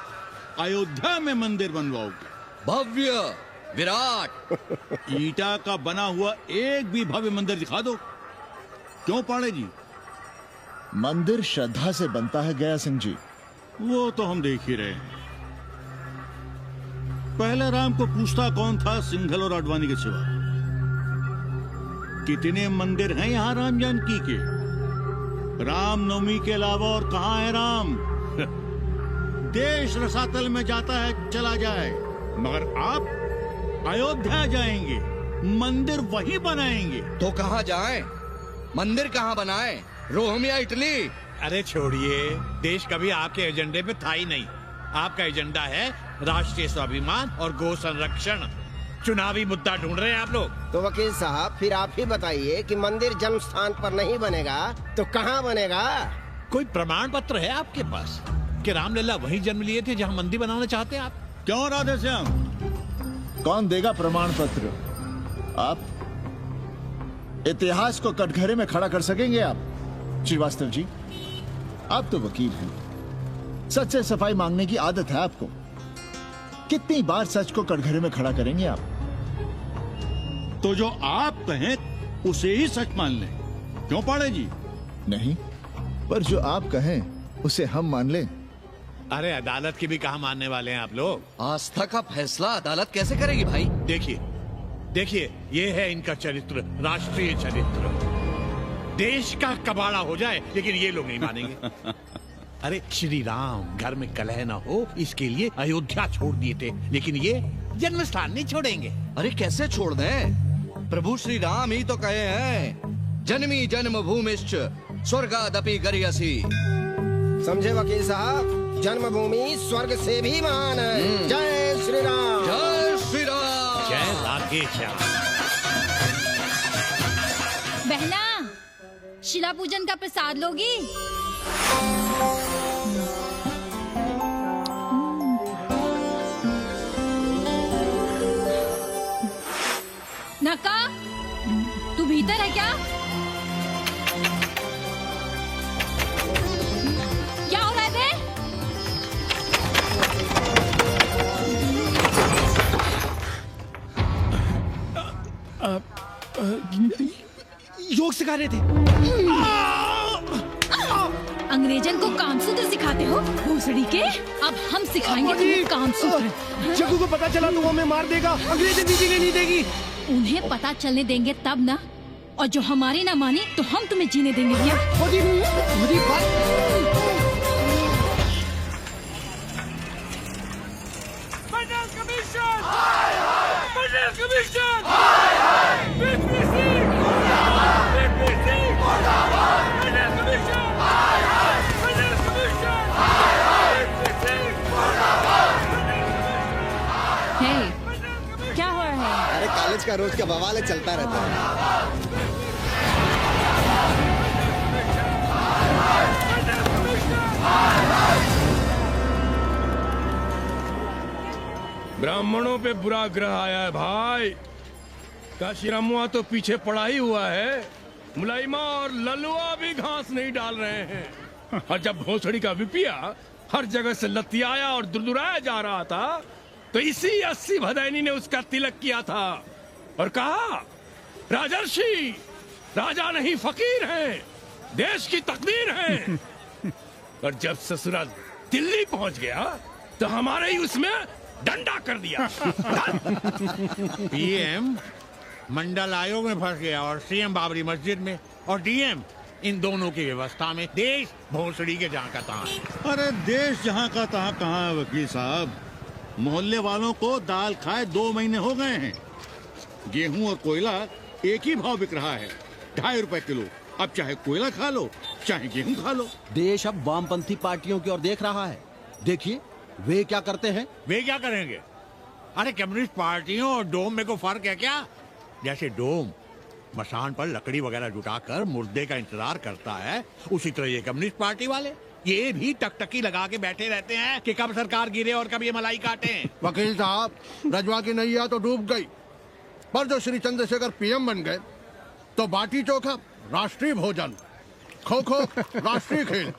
अयोध्या में मंदिर बनवाओगे। भव्य विराट ईटा का बना हुआ एक भी भव्य मंदिर दिखा दो। क्यों पाड़े जी? मंदिर श्रद्धा से बनता है गया सिंह जी। वो तो हम देख ही रहे हैं। पहले राम को पूछता कौन था सिंघल और आडवाणी के सिवा? कितने मंदिर हैं यहाँ राम जानकी के? रामनवमी के अलावा और कहाँ है राम? देश रसातल में जाता है चला जाए, मगर आप अयोध्या जाएंगे, मंदिर वहीं बनाएंगे। तो कहाँ जाएं? मंदिर कहाँ बनाएं? रोम या इटली? अरे छोड़िए, देश कभी आपके एजेंडे पे था ही नहीं। आपका एजेंडा है राष्ट्रीय स्वाभिमान और गो संरक्षण। चुनावी मुद्दा ढूंढ रहे हैं आप लोग। तो वकील साहब फिर आप ही बताइए कि मंदिर जन्म स्थान पर नहीं बनेगा तो कहाँ बनेगा? कोई प्रमाण पत्र है आपके पास कि रामलला वहीं जन्म लिए थे जहाँ मंदिर बनाना चाहते हैं आप? क्यों राधे श्याम? कौन देगा प्रमाण पत्र? आप इतिहास को कटघरे में खड़ा कर सकेंगे आप? श्रीवास्तव जी, आप तो वकील हैं, सच से सफाई मांगने की आदत है आपको। कितनी बार सच को कटघरे में खड़ा करेंगे आप? तो जो आप कहें उसे ही सच मान लें। क्यों पाड़े जी? नहीं, पर जो आप कहें उसे हम मान लें। अरे अदालत की भी कहा मानने वाले हैं आप लोग? आस्था का फैसला अदालत कैसे करेगी भाई? देखिए, ये है इनका चरित्र, राष्ट्रीय चरित्र। देश का कबाड़ा हो जाए लेकिन ये लोग नहीं मानेंगे। अरे श्री राम घर में कलह ना हो इसके लिए अयोध्या छोड़ दिए थे, लेकिन ये जन्म स्थान नहीं छोड़ेंगे। अरे कैसे छोड़ दें? प्रभु श्री राम ही तो कहे हैं, जन्मी जन्मभूमिश्च स्वर्गादपि गरियसी। समझे वकील साहब, जन्मभूमि स्वर्ग से भी महान है। जय श्री राम। जय श्री राम। जय राधे श्याम। बहना, शिला पूजन का प्रसाद लोगी? नका, तू भीतर है क्या? क्या हो रहा है बे? योग सिखा रहे थे। अंग्रेजन को कामसूत्र सिखाते हो भोसड़ी के? अब हम सिखाएंगे तुम्हें कामसूत्र। जग्गू को पता चला तो वो हमें मार देगा। अंग्रेजन जीने नहीं देगी। उन्हें पता चलने देंगे तब ना, और जो हमारी ना मानी तो हम तुम्हें जीने देंगे भैया। क्या हो रहा है? अरे कॉलेज का रोज का बवाल चलता रहता है। ब्राह्मणों पे बुरा ग्रह आया है भाई। काशीरामुआ तो पीछे पड़ा ही हुआ है, मुलाइमा और ललुआ भी घास नहीं डाल रहे हैं। और जब भोसड़ी का विपिया हर जगह से लतियाया और दुरदुराया जा रहा था तो इसी 80 भदैनी ने उसका तिलक किया था और कहा, राजर्षि राजा नहीं फकीर हैं, देश की तकदीर है। और जब ससुराल दिल्ली पहुंच गया तो हमारे ही उसमें डंडा कर दिया। पीएम मंडल आयोग में फंस गया और सीएम बाबरी मस्जिद में, और डीएम इन दोनों की व्यवस्था में। देश भोसड़ी के जहाँ का तहाँ है। अरे देश जहाँ का तहाँ कहाँ है वकील साहब? मोहल्ले वालों को दाल खाए 2 महीने हो गए हैं। गेहूं और कोयला एक ही भाव बिक रहा है, 2.5 रुपए किलो। अब चाहे कोयला खा लो चाहे गेहूं खा लो। देश अब वामपंथी पार्टियों की ओर देख रहा है। देखिए वे क्या करते हैं। वे क्या करेंगे? अरे कम्युनिस्ट पार्टियों और डोम में को फर्क है क्या? जैसे डोम मसान पर लकड़ी वगैरह जुटाकर मुर्दे का इंतजार करता है, उसी तरह ये कम्युनिस्ट पार्टी वाले ये भी टकटकी लगा के बैठे रहते हैं कि कब सरकार गिरे और कब ये मलाई काटे। वकील साहब, रजवा की नैया तो डूब गई, पर जो श्री चंद्रशेखर पीएम बन गए तो बाटी चोखा राष्ट्रीय भोजन, खो खो राष्ट्रीय खेल,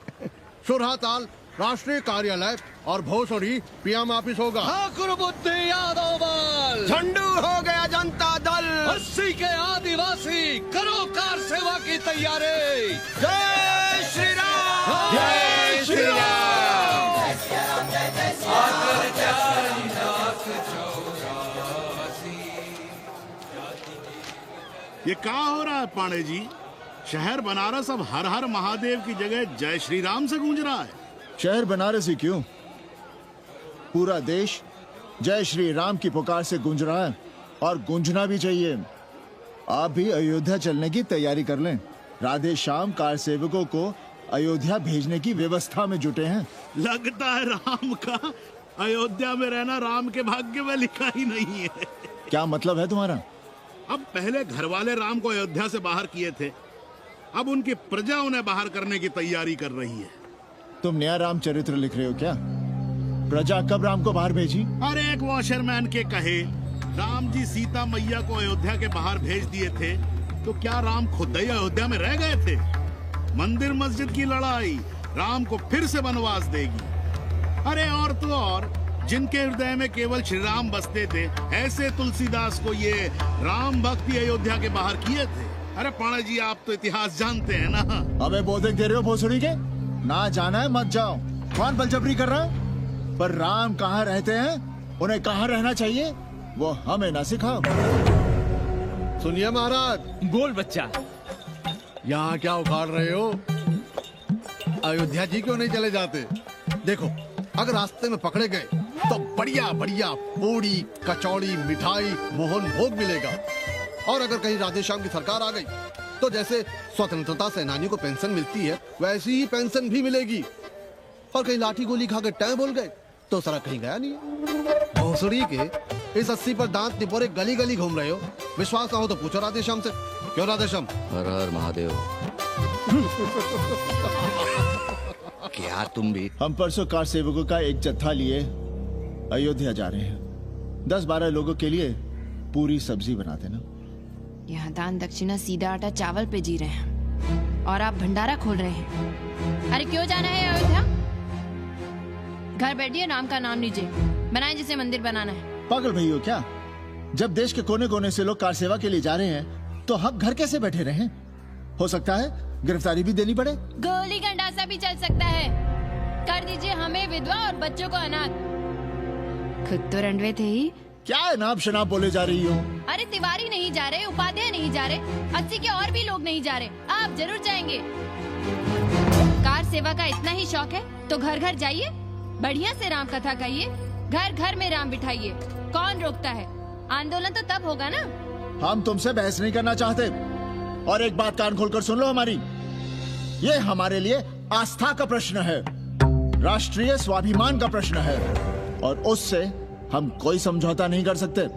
सुरहा ताल राष्ट्रीय कार्यालय और भोसड़ी पीएम ऑफिस होगा। ठाकुर बुद्धि यादव बल, झंडू हो गया जनता दल, 80 के आदिवासी करो कार सेवा की तैयारी। जय श्री राम, जय श्री राम। ये क्या हो रहा है पांडे जी? शहर बनारस अब हर हर महादेव की जगह जय श्री राम से गूंज रहा है। शहर बनारस ही क्यों, पूरा देश जय श्री राम की पुकार से गूंज रहा है और गूंजना भी चाहिए। आप भी अयोध्या चलने की तैयारी कर लें। राधे श्याम कार सेवकों को अयोध्या भेजने की व्यवस्था में जुटे हैं। लगता है राम का अयोध्या में रहना राम के भाग्य में लिखा ही नहीं है। क्या मतलब है तुम्हारा? अब पहले घर वाले राम को अयोध्या से बाहर किए थे, अब उनकी प्रजा उन्हें बाहर करने की तैयारी कर रही है। तुम नया रामचरित्र लिख रहे हो क्या? प्रजा कब राम को बाहर भेजी? अरे एक वॉशरमैन के कहे राम जी सीता मैया को अयोध्या के बाहर भेज दिए थे, तो क्या राम खुद ही अयोध्या में रह गए थे? मंदिर मस्जिद की लड़ाई राम को फिर से वनवास देगी। अरे और तो और, जिनके हृदय में केवल श्री राम बसते थे, ऐसे तुलसीदास को ये राम भक्ति अयोध्या के बाहर किए थे। अरे पाणा जी, आप तो इतिहास जानते हैं ना। हमें बोधक दे रहे हो भोसड़ी के? ना जाना है मत जाओ। कौन बलजबरी कर रहा है? पर राम कहाँ रहते हैं, उन्हें कहाँ रहना चाहिए, वो हमें ना सिखाओ। सुनिए महाराज। बोल बच्चा। यहाँ क्या उखाड़ रहे हो? अयोध्या जी क्यों नहीं चले जाते? देखो, अगर रास्ते में पकड़े गए तो बढ़िया बढ़िया पूड़ी कचौड़ी मिठाई मोहन भोग मिलेगा। और अगर कहीं राधे श्याम की सरकार आ गई तो जैसे स्वतंत्रता सेनानियों को पेंशन मिलती है, वैसी ही पेंशन भी मिलेगी। और कहीं लाठी गोली खा के टैं बोल गए तो सारा कहीं गया नहीं। भोसड़ी के इस 80 पर दांत निपोरे गली गली घूम रहे हो। विश्वास ना हो तो पूछो राधे श्याम से। क्यों राधे श्याम? हर हर महादेव। क्या तुम भी? हम परसों कार सेवकों का एक जत्था लिए अयोध्या जा रहे हैं। 10-12 लोगों के लिए पूरी सब्जी बना देना। यहाँ दान दक्षिणा सीधा आटा चावल पे जी रहे हैं और आप भंडारा खोल रहे हैं। अरे क्यों जाना है अयोध्या? घर बैठिए, राम का नाम लीजिए, बनाए जिसे मंदिर बनाना है। पागल भई हो क्या? जब देश के कोने कोने से लोग कार सेवा के लिए जा रहे हैं तो हम घर कैसे बैठे रहें? हो सकता है गिरफ्तारी भी देनी पड़े। गोली गंडासा भी चल सकता है। कर दीजिए हमें विधवा और बच्चों को अनाथ। खुद तो रंडवे थे ही। क्या नाप शनाप बोले जा रही हो? अरे तिवारी नहीं जा रहे, उपाध्याय नहीं जा रहे, 80 के और भी लोग नहीं जा रहे। आप जरूर जाएंगे। कार सेवा का इतना ही शौक है तो घर घर जाइए, बढ़िया से राम कथा कहिए, घर घर में राम बिठाइए। कौन रोकता है? आंदोलन तो तब होगा ना। हम तुमसे बहस नहीं करना चाहते। और एक बात कान खोलकर सुन लो हमारी, ये हमारे लिए आस्था का प्रश्न है, राष्ट्रीय स्वाभिमान का प्रश्न है, और उससे हम कोई समझौता नहीं कर सकते।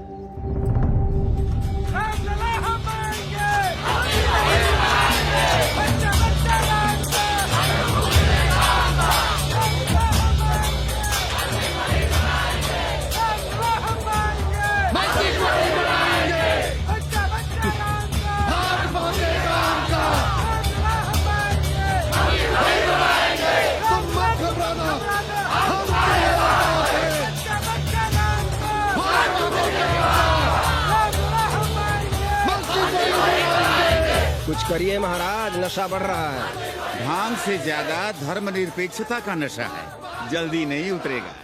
कुछ करिए महाराज, नशा बढ़ रहा है। भांग से ज्यादा धर्मनिरपेक्षता का नशा है, जल्दी नहीं उतरेगा।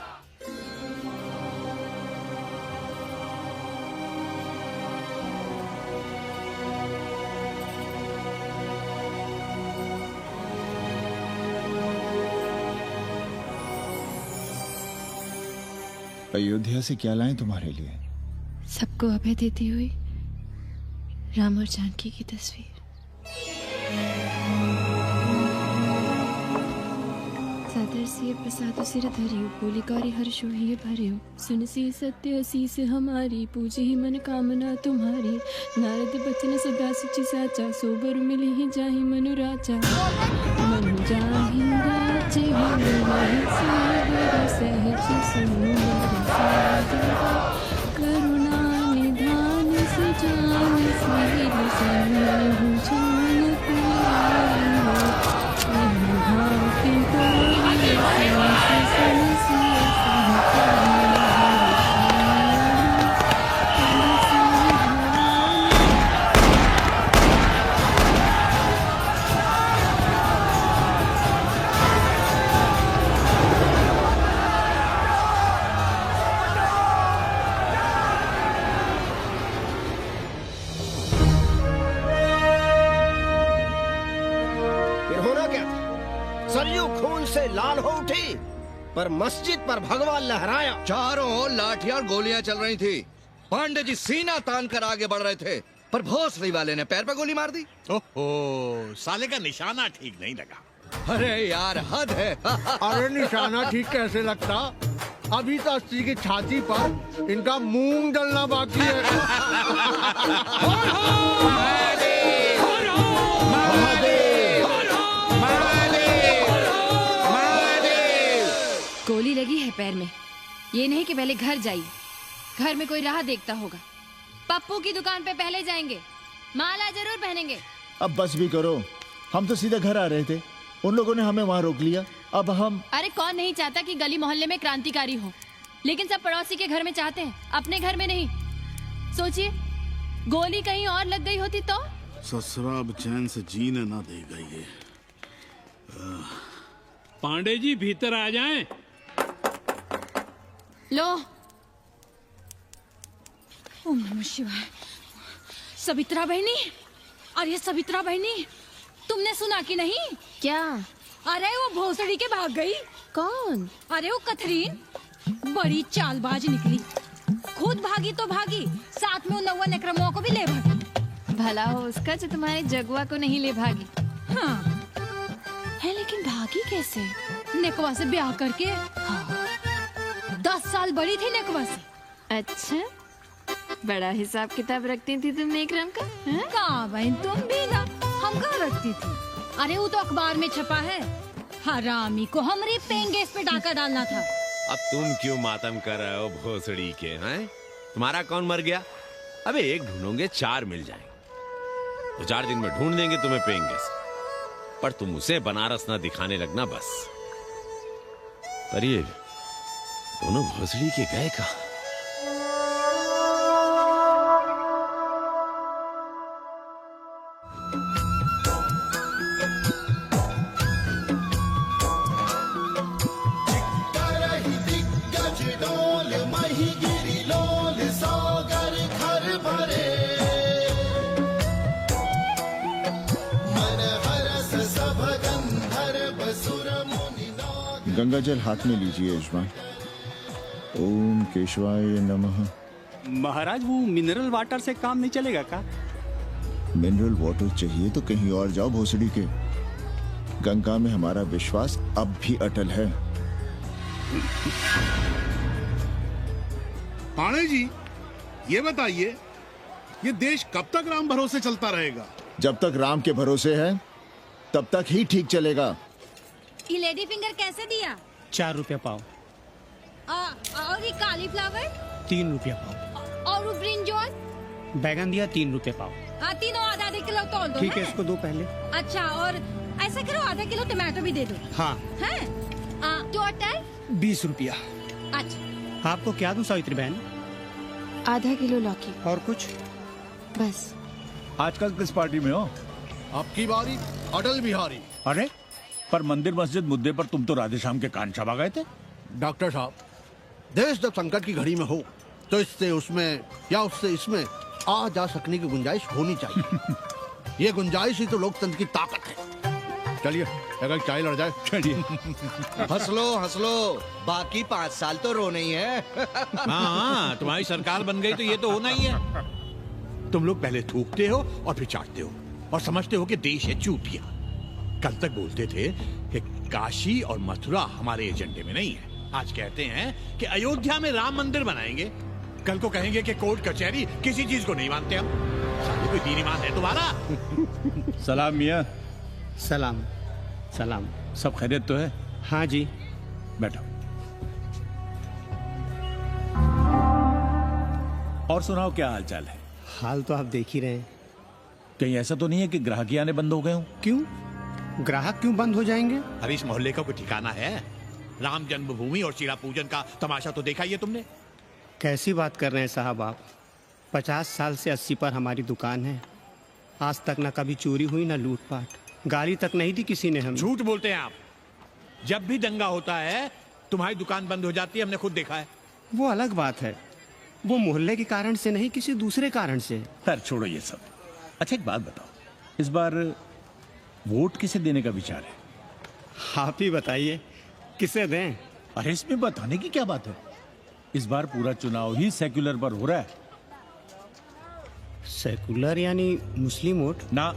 अयोध्या से क्या लाएं तुम्हारे लिए? सबको अभय देती हुई राम और जानकी की तस्वीर। सादर से प्रसाद सिर धरियो, बोली कौरी हर्षो ही भरियो, सुन सी सत्य असीस हमारी, पूजे ही मन कामना तुम्हारी। नारद बचन सदा सची साचा, सोबर मिली ही जाहि मनु राजा। मनु जाहि राजे होने सोबर सहज सुंदर सागर, करुणा निधान से जान सिर सन्मुख जान प्यारे। से लाल हो उठी, पर मस्जिद पर भगवा लहराया। चारों ओर लाठियां और गोलियां चल रही थी। पांडे जी सीना तान कर आगे बढ़ रहे थे, पर भोसड़ी वाले ने पैर पर गोली मार दी। ओहो, साले का निशाना ठीक नहीं लगा। अरे यार हद है। अरे निशाना ठीक कैसे लगता? अभी तो अस्सी की छाती पर इनका मूंग डलना बाकी है। गोली लगी है पैर में। ये नहीं कि पहले घर जाइए, घर में कोई राह देखता होगा। पप्पू की दुकान पे पहले जाएंगे, माला जरूर पहनेंगे। अब बस भी करो, हम तो सीधे घर आ रहे थे, उन लोगों ने हमें वहाँ रोक लिया। अब हम अरे कौन नहीं चाहता कि गली मोहल्ले में क्रांतिकारी हो, लेकिन सब पड़ोसी के घर में चाहते हैं, अपने घर में नहीं। सोचिए, गोली कहीं और लग गई होती तो? ससुरा अब चैन से जीने ना देगा ये। पांडे जी भीतर आ जाएं। लो। ओम नमः शिवाय। सवित्रा बहनी, अरे सवित्रा बहनी, तुमने सुना कि नहीं? क्या? अरे वो भोसड़ी के भाग गई। कौन? अरे वो कथरीन, बड़ी चालबाज निकली। खुद भागी तो भागी, साथ में उन नौवा नेक्रमुआ को भी ले भागी। भला हो उसका जो तुम्हारे जगुआ को नहीं ले भागी। हाँ है, लेकिन भागी कैसे? नेकवा से ब्याह करके। हाँ। 10 साल बड़ी थी नेकवा से। अच्छा, बड़ा हिसाब किताब रखती थी तुम नेकरम का? कहाँ बहन, तुम भी ना, हम कहाँ रखती थी? अरे वो तो अखबार में छपा है। हरामी को हमरे पेंगेस पे डाका डालना था। अब तुम क्यों मातम कर रहे हो भोसड़ी के? हैं? तुम्हारा कौन मर गया? अबे एक ढूंढोगे 4 मिल जाएंगे। 2-4 दिन में ढूंढ देंगे तुम्हें पेंगे, पर तुम उसे बनारस ना दिखाने लगना बस। पर ये दोनों भोसड़ी के गए कहाँ? गंगा जल हाथ में लीजिए यजमान। ओम केशवाय नमः। महाराज वो मिनरल वाटर से काम नहीं चलेगा का? मिनरल वाटर चाहिए तो कहीं और जाओ भोसड़ी के। गंगा में हमारा विश्वास अब भी अटल है। पाणे जी, ये बताइए, ये देश कब तक राम भरोसे चलता रहेगा? जब तक राम के भरोसे है तब तक ही ठीक चलेगा। ये लेडी फिंगर कैसे दिया? 4 रुपया पाव। और ये कालीफ्लावर? 3 रुपया पाव। और वो ब्रिंजॉल? बैगन दिया 3 रुपये पाव। तीनों आधा किलो तोल दो। ठीक है, इसको दो पहले। अच्छा, और ऐसा करो आधा किलो टमाटो भी दे दो। हाँ। हैं? टोटल 20 रुपया। अच्छा, आपको क्या दूं सावित्री बहन? आधा किलो लौकी। और कुछ? बस। आजकल किस पार्टी में हो? आपकी बारी अटल बिहारी। अरे पर मंदिर मस्जिद मुद्दे पर तुम तो राधेश्याम के कान चबा गए थे। डॉक्टर साहब, देश जब संकट की घड़ी में हो तो इससे उसमें या उससे इसमें आ जा सकने की गुंजाइश होनी चाहिए। ये गुंजाइश ही तो लोकतंत्र की ताकत है। चलिए अगर चाय लड़ जाए। चलिए। हंस लो, बाकी 5 साल तो रोना ही है। हाँ, तुम्हारी सरकार बन गई तो ये तो होना ही है। तुम लोग पहले थूकते हो और फिर चाटते हो और समझते हो कि देश है चूतिया। कल तक बोलते थे कि काशी और मथुरा हमारे एजेंडे में नहीं है। आज कहते हैं कि अयोध्या में राम मंदिर बनाएंगे। कल को कहेंगे कि कोर्ट कचहरी किसी चीज को नहीं मानते हम। साले कोई दीन ईमान है तुम्हारा? सलाम मियाँ। सलाम। सलाम। सब खैरियत तो है? हाँ जी। बैठो। और सुनाओ, क्या हाल चाल है? हाल तो आप देख ही रहे हैं। कहीं ऐसा तो नहीं है कि ग्राहकी आने बंद हो गए हो? क्यों? ग्राहक क्यों बंद हो जाएंगे? अरे इस मोहल्ले का कोई ठिकाना है? राम जन्मभूमि और शिला पूजन का तमाशा तो देखा ही है तुमने। कैसी बात कर रहे हैं साहब आप? 50 साल से 80 पर हमारी दुकान है। आज तक ना कभी चोरी हुई ना लूटपाट, गाली तक नहीं दी किसी ने हमें। झूठ बोलते हैं आप। जब भी दंगा होता है तुम्हारी दुकान बंद हो जाती है, हमने खुद देखा है। वो अलग बात है, वो मोहल्ले के कारण से नहीं, किसी दूसरे कारण से। खैर छोड़ो ये सब। अच्छा एक बात बताओ, इस बार वोट किसे देने का विचार है? आप ही बताइए किसे दें? अरे इसमें बताने की क्या बात है? इस बार पूरा चुनाव ही सेक्युलर पर हो रहा है। सेकुलर यानी मुस्लिम वोट? ना,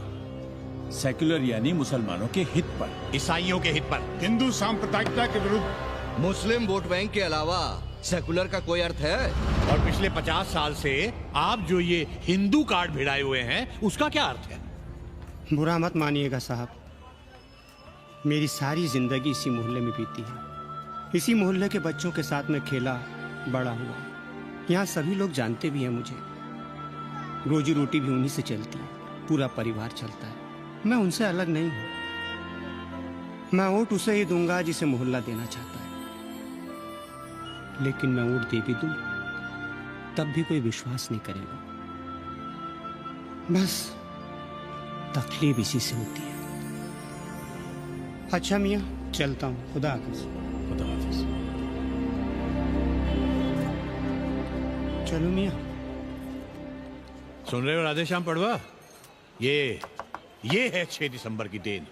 सेक्युलर यानी मुसलमानों के हित पर, ईसाइयों के हित पर, हिंदू सांप्रदायिकता के विरुद्ध। मुस्लिम वोट बैंक के अलावा सेकुलर का कोई अर्थ है? और पिछले 50 साल से आप जो ये हिंदू कार्ड भिड़ाए हुए हैं उसका क्या अर्थ है? बुरा मत मानिएगा साहब, मेरी सारी जिंदगी इसी मोहल्ले में बीती है। इसी मोहल्ले के बच्चों के साथ में खेला बड़ा हुआ। यहाँ सभी लोग जानते भी हैं मुझे। रोजी रोटी भी उन्हीं से चलती है, पूरा परिवार चलता है। मैं उनसे अलग नहीं हूँ। मैं वोट उसे ही दूंगा जिसे मोहल्ला देना चाहता है, लेकिन मैं वोट दे भी दूं तब भी कोई विश्वास नहीं करेगा। बस तकलीफ इसी से होती है। अच्छा मियाँ, चलता हूँ। खुदा हाफिज। खुदा हाफिज। चलो मियाँ। सुन रहे हो राधेश्याम पड़वा? ये है 6 दिसंबर की देन।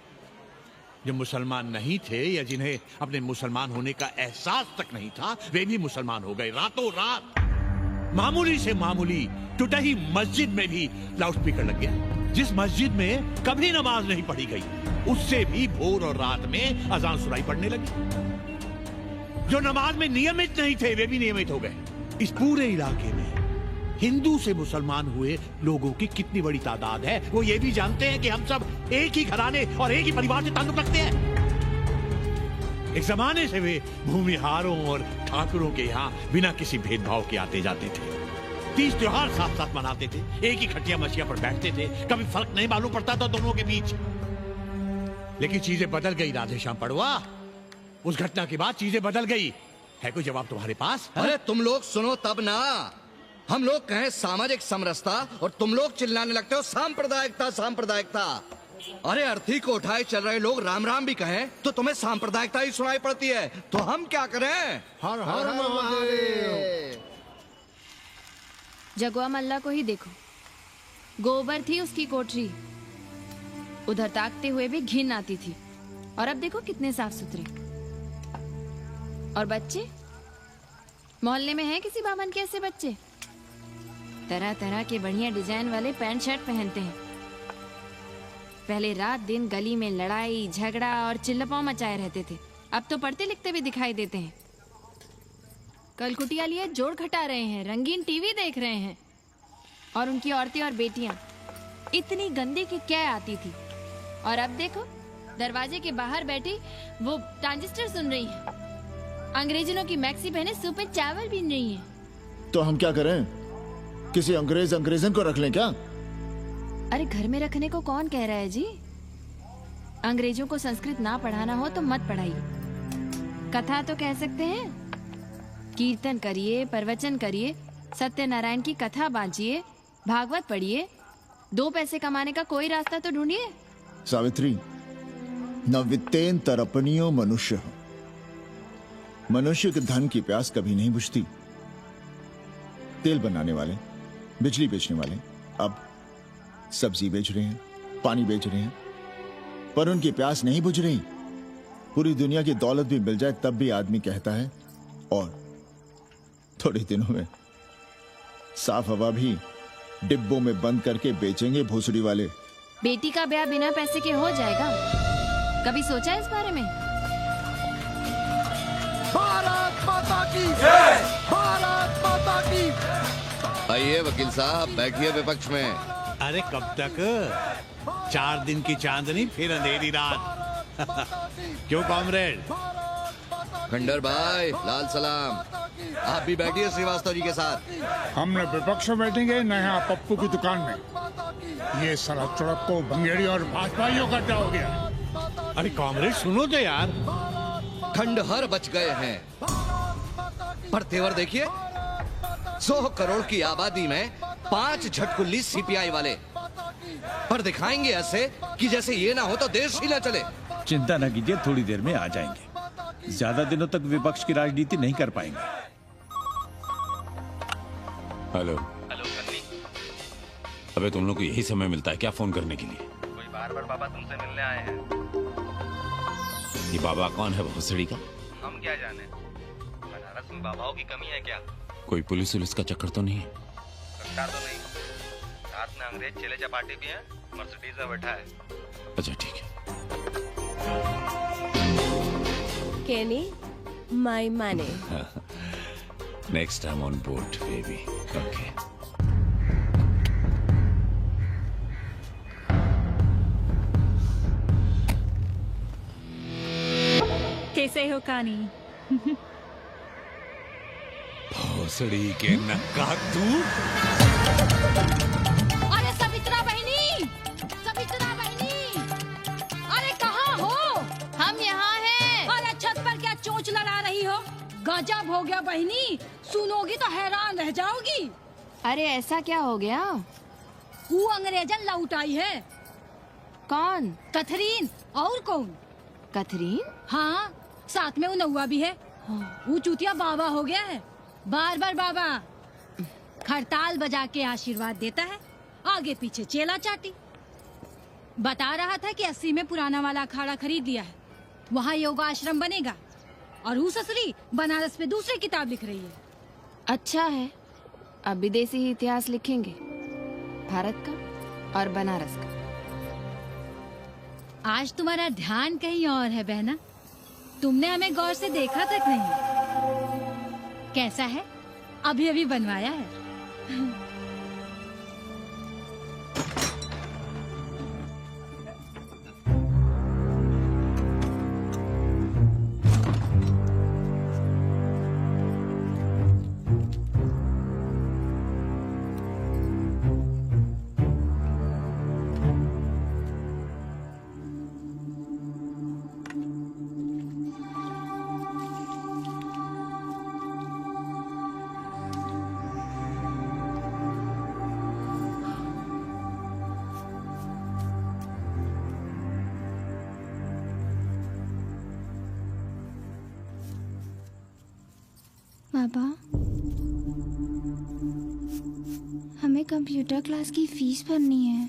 जो मुसलमान नहीं थे या जिन्हें अपने मुसलमान होने का एहसास तक नहीं था, वे भी मुसलमान हो गए रातों रात। मामूली से मामूली टूटी मस्जिद में भी लाउडस्पीकर लग गया। जिस मस्जिद में कभी नमाज नहीं पढ़ी गई, उससे भी भोर और रात में अजान सुनाई पड़ने लगी। जो नमाज में नियमित नहीं थे, वे भी नियमित हो गए। इस पूरे इलाके में हिंदू से मुसलमान हुए लोगों की कितनी बड़ी तादाद है, वो ये भी जानते हैं कि हम सब एक ही घराने और एक ही परिवार से ताल्लुक रखते हैं। एक जमाने से वे भूमिहारों और ठाकुरों के यहाँ बिना किसी भेदभाव के आते जाते थे। 30 त्योहार साथ साथ मनाते थे, एक ही खटिया मछिया पर बैठते थे। कभी फर्क नहीं मालूम पड़ता था दोनों के बीच। लेकिन चीजें बदल गई राधेश्याम पड़वा। उस घटना के बाद चीजें बदल गई। है कोई जवाब तुम्हारे पास? अरे तुम लोग सुनो तब ना। हम लोग कहें सामाजिक समरसता और तुम लोग चिल्लाने लगते हो सांप्रदायिकता सांप्रदायिकता। अरे अर्थी को उठाए चल रहे लोग राम राम भी कहें तो तुम्हें सांप्रदायिकता ही सुनाई पड़ती है। तो हम क्या करें? हर हर महादेव। जगुआ मल्ला को ही देखो, गोबर थी उसकी कोठरी, उधर ताकते हुए भी घिन आती थी। और अब देखो कितने साफ सुथरे। और बच्चे, मोहल्ले में हैं किसी बामन के ऐसे बच्चे? तरह तरह के बढ़िया डिजाइन वाले पैंट शर्ट पहनते हैं। पहले रात दिन गली में लड़ाई झगड़ा और चिल्लपाव मचाए रहते थे, अब तो पढ़ते लिखते भी दिखाई देते हैं। कल कुटिया लिए जोड़ घटा रहे हैं, रंगीन टीवी देख रहे हैं। और उनकी औरतें और बेटियां इतनी गंदी की क्या आती थी। और अब देखो दरवाजे के बाहर बैठी वो ट्रांजिस्टर सुन रही है। अंग्रेजनों की मैक्सी पहने सूप में चावल भी नहीं है। तो हम क्या करें? किसी अंग्रेजन को रख लें क्या? अरे घर में रखने को कौन कह रहा है जी? अंग्रेजों को संस्कृत ना पढ़ाना हो तो मत पढ़ाइए। कथा तो कह सकते हैं, कीर्तन करिए, प्रवचन करिए, सत्यनारायण की कथा बांचिए, भागवत पढ़िए। 2 पैसे कमाने का कोई रास्ता तो ढूंढिए। सावित्री, न वित्तेन तरपनियो मनुष्य। मनुष्य के धन की प्यास कभी नहीं बुझती। तेल बनाने वाले, बिजली बेचने वाले अब सब्जी बेच रहे हैं, पानी बेच रहे हैं, पर उनकी प्यास नहीं बुझ रही। पूरी दुनिया की दौलत भी मिल जाए तब भी आदमी कहता है और थोड़े दिनों में साफ हवा भी डिब्बों में बंद करके बेचेंगे भोसड़ी वाले। बेटी का ब्याह बिना पैसे के हो जाएगा? कभी सोचा है इस बारे में? भारत माता की जय! भारत माता की। आइए वकील साहब, बैठिए विपक्ष में। अरे कब तक? 4 दिन की चांदनी फिर अंधेरी रात। क्यों कॉमरेड? खंडर भाई, लाल सलाम। आप भी बैठिए श्रीवास्तव जी के साथ। हमने विपक्ष में बैठेंगे न यहाँ पप्पू की दुकान में। ये सारा चुड़क तो बंगेड़ी और भाजपाइयों का क्या हो गया? अरे कॉमरेड सुनो तो यार। खंडहर बच गए हैं, पर तेवर देखिए, 100 करोड़ की आबादी में 5 झटकुल्ली सीपीआई वाले, पर दिखाएंगे ऐसे कि जैसे ये ना हो तो देश ही ना चले। चिंता न कीजिए, थोड़ी देर में आ जाएंगे। ज्यादा दिनों तक विपक्ष की राजनीति नहीं कर पाएंगे। हेलो। अबे तुम लोग को यही समय मिलता है क्या फोन करने के लिए? कोई बार बाबा तुमसे मिलने आए हैं। ये बाबा कौन है भोसड़ी का? हम क्या जाने, बनारस में बाबाओं की कमी है क्या? कोई पुलिस उलिस का चक्कर तो नहीं है? लगता तो नहीं। साथ में अंग्रेज चेले चपाटी भी हैं, मर्सिडीज में बैठा है। अच्छा ठीक है। Kenny, my money. Next time on board, baby. Okay. कैसे हो कानी? भोसड़ी के नक्का तू। अरे सवित्रा बहनी, सवित्रा बहनी, अरे कहाँ हो? हम यहाँ हैं। अरे छत पर क्या चोंच लड़ा रही हो? गजब हो गया बहनी, सुनोगी तो हैरान रह जाओगी। अरे ऐसा क्या हो गया? वो अंग्रेजन लौट आई है। कौन? कथरीन। और कौन? कथरीन? हाँ, साथ में वो नौवा भी है। वो चूतिया बाबा हो गया है। बार बार बाबा खड़ताल बजा के आशीर्वाद देता है, आगे पीछे चेला चाटी। बता रहा था कि 80 में पुराना वाला अखाड़ा खरीद लिया है, वहाँ योगा आश्रम बनेगा। और वो ससुरी बनारस में दूसरी किताब लिख रही है। अच्छा है, अब विदेशी ही इतिहास लिखेंगे, भारत का और बनारस का। आज तुम्हारा ध्यान कहीं और है बहना, तुमने हमें गौर से देखा तक नहीं। कैसा है? अभी अभी बनवाया है। पापा, हमें कंप्यूटर क्लास की फीस भरनी है।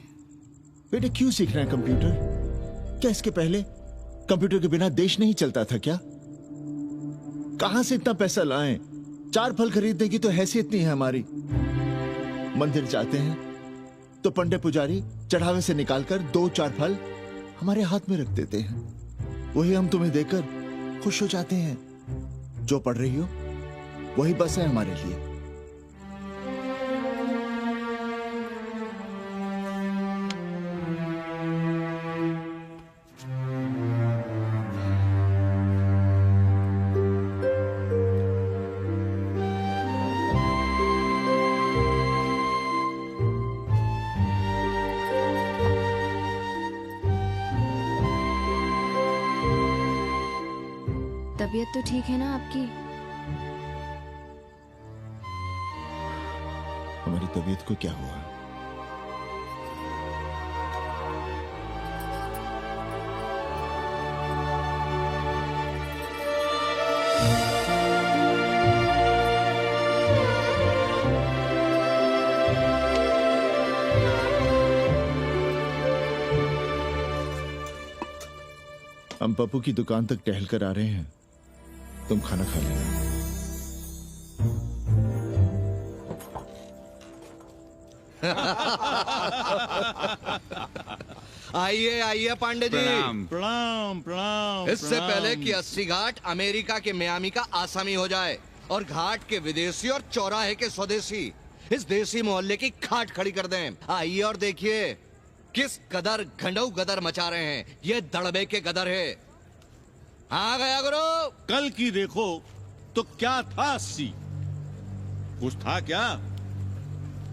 बेटे क्यों सीख रहे हैं कंप्यूटर? क्या इसके पहले कंप्यूटर के बिना देश नहीं चलता था क्या? कहां से इतना पैसा लाएं? 4 फल खरीदने की तो हैसियत नहीं है हमारी। मंदिर जाते हैं तो पंडे पुजारी चढ़ावे से निकालकर 2-4 फल हमारे हाथ में रख देते हैं। वही हम तुम्हें देकर खुश हो जाते हैं। जो पढ़ रही हो वही बस है हमारे लिए। तबीयत तो ठीक है ना आपकी? हमारी तबीयत को क्या हुआ? हम पप्पू की दुकान तक टहल कर आ रहे हैं, तुम खाना खा लेना। आइए आइए पांडे जी। प्रणाम प्रणाम प्रणाम। इससे पहले कि 80 घाट अमेरिका के मियामी का आसामी हो जाए और घाट के विदेशी और चौराहे के स्वदेशी इस देसी मोहल्ले की खाट खड़ी कर दें, आइए और देखिए किस कदर घंडऊ गदर मचा रहे हैं। ये दड़बे के गदर है। आ गया गुरु। कल की देखो तो क्या था 80? कुछ था क्या?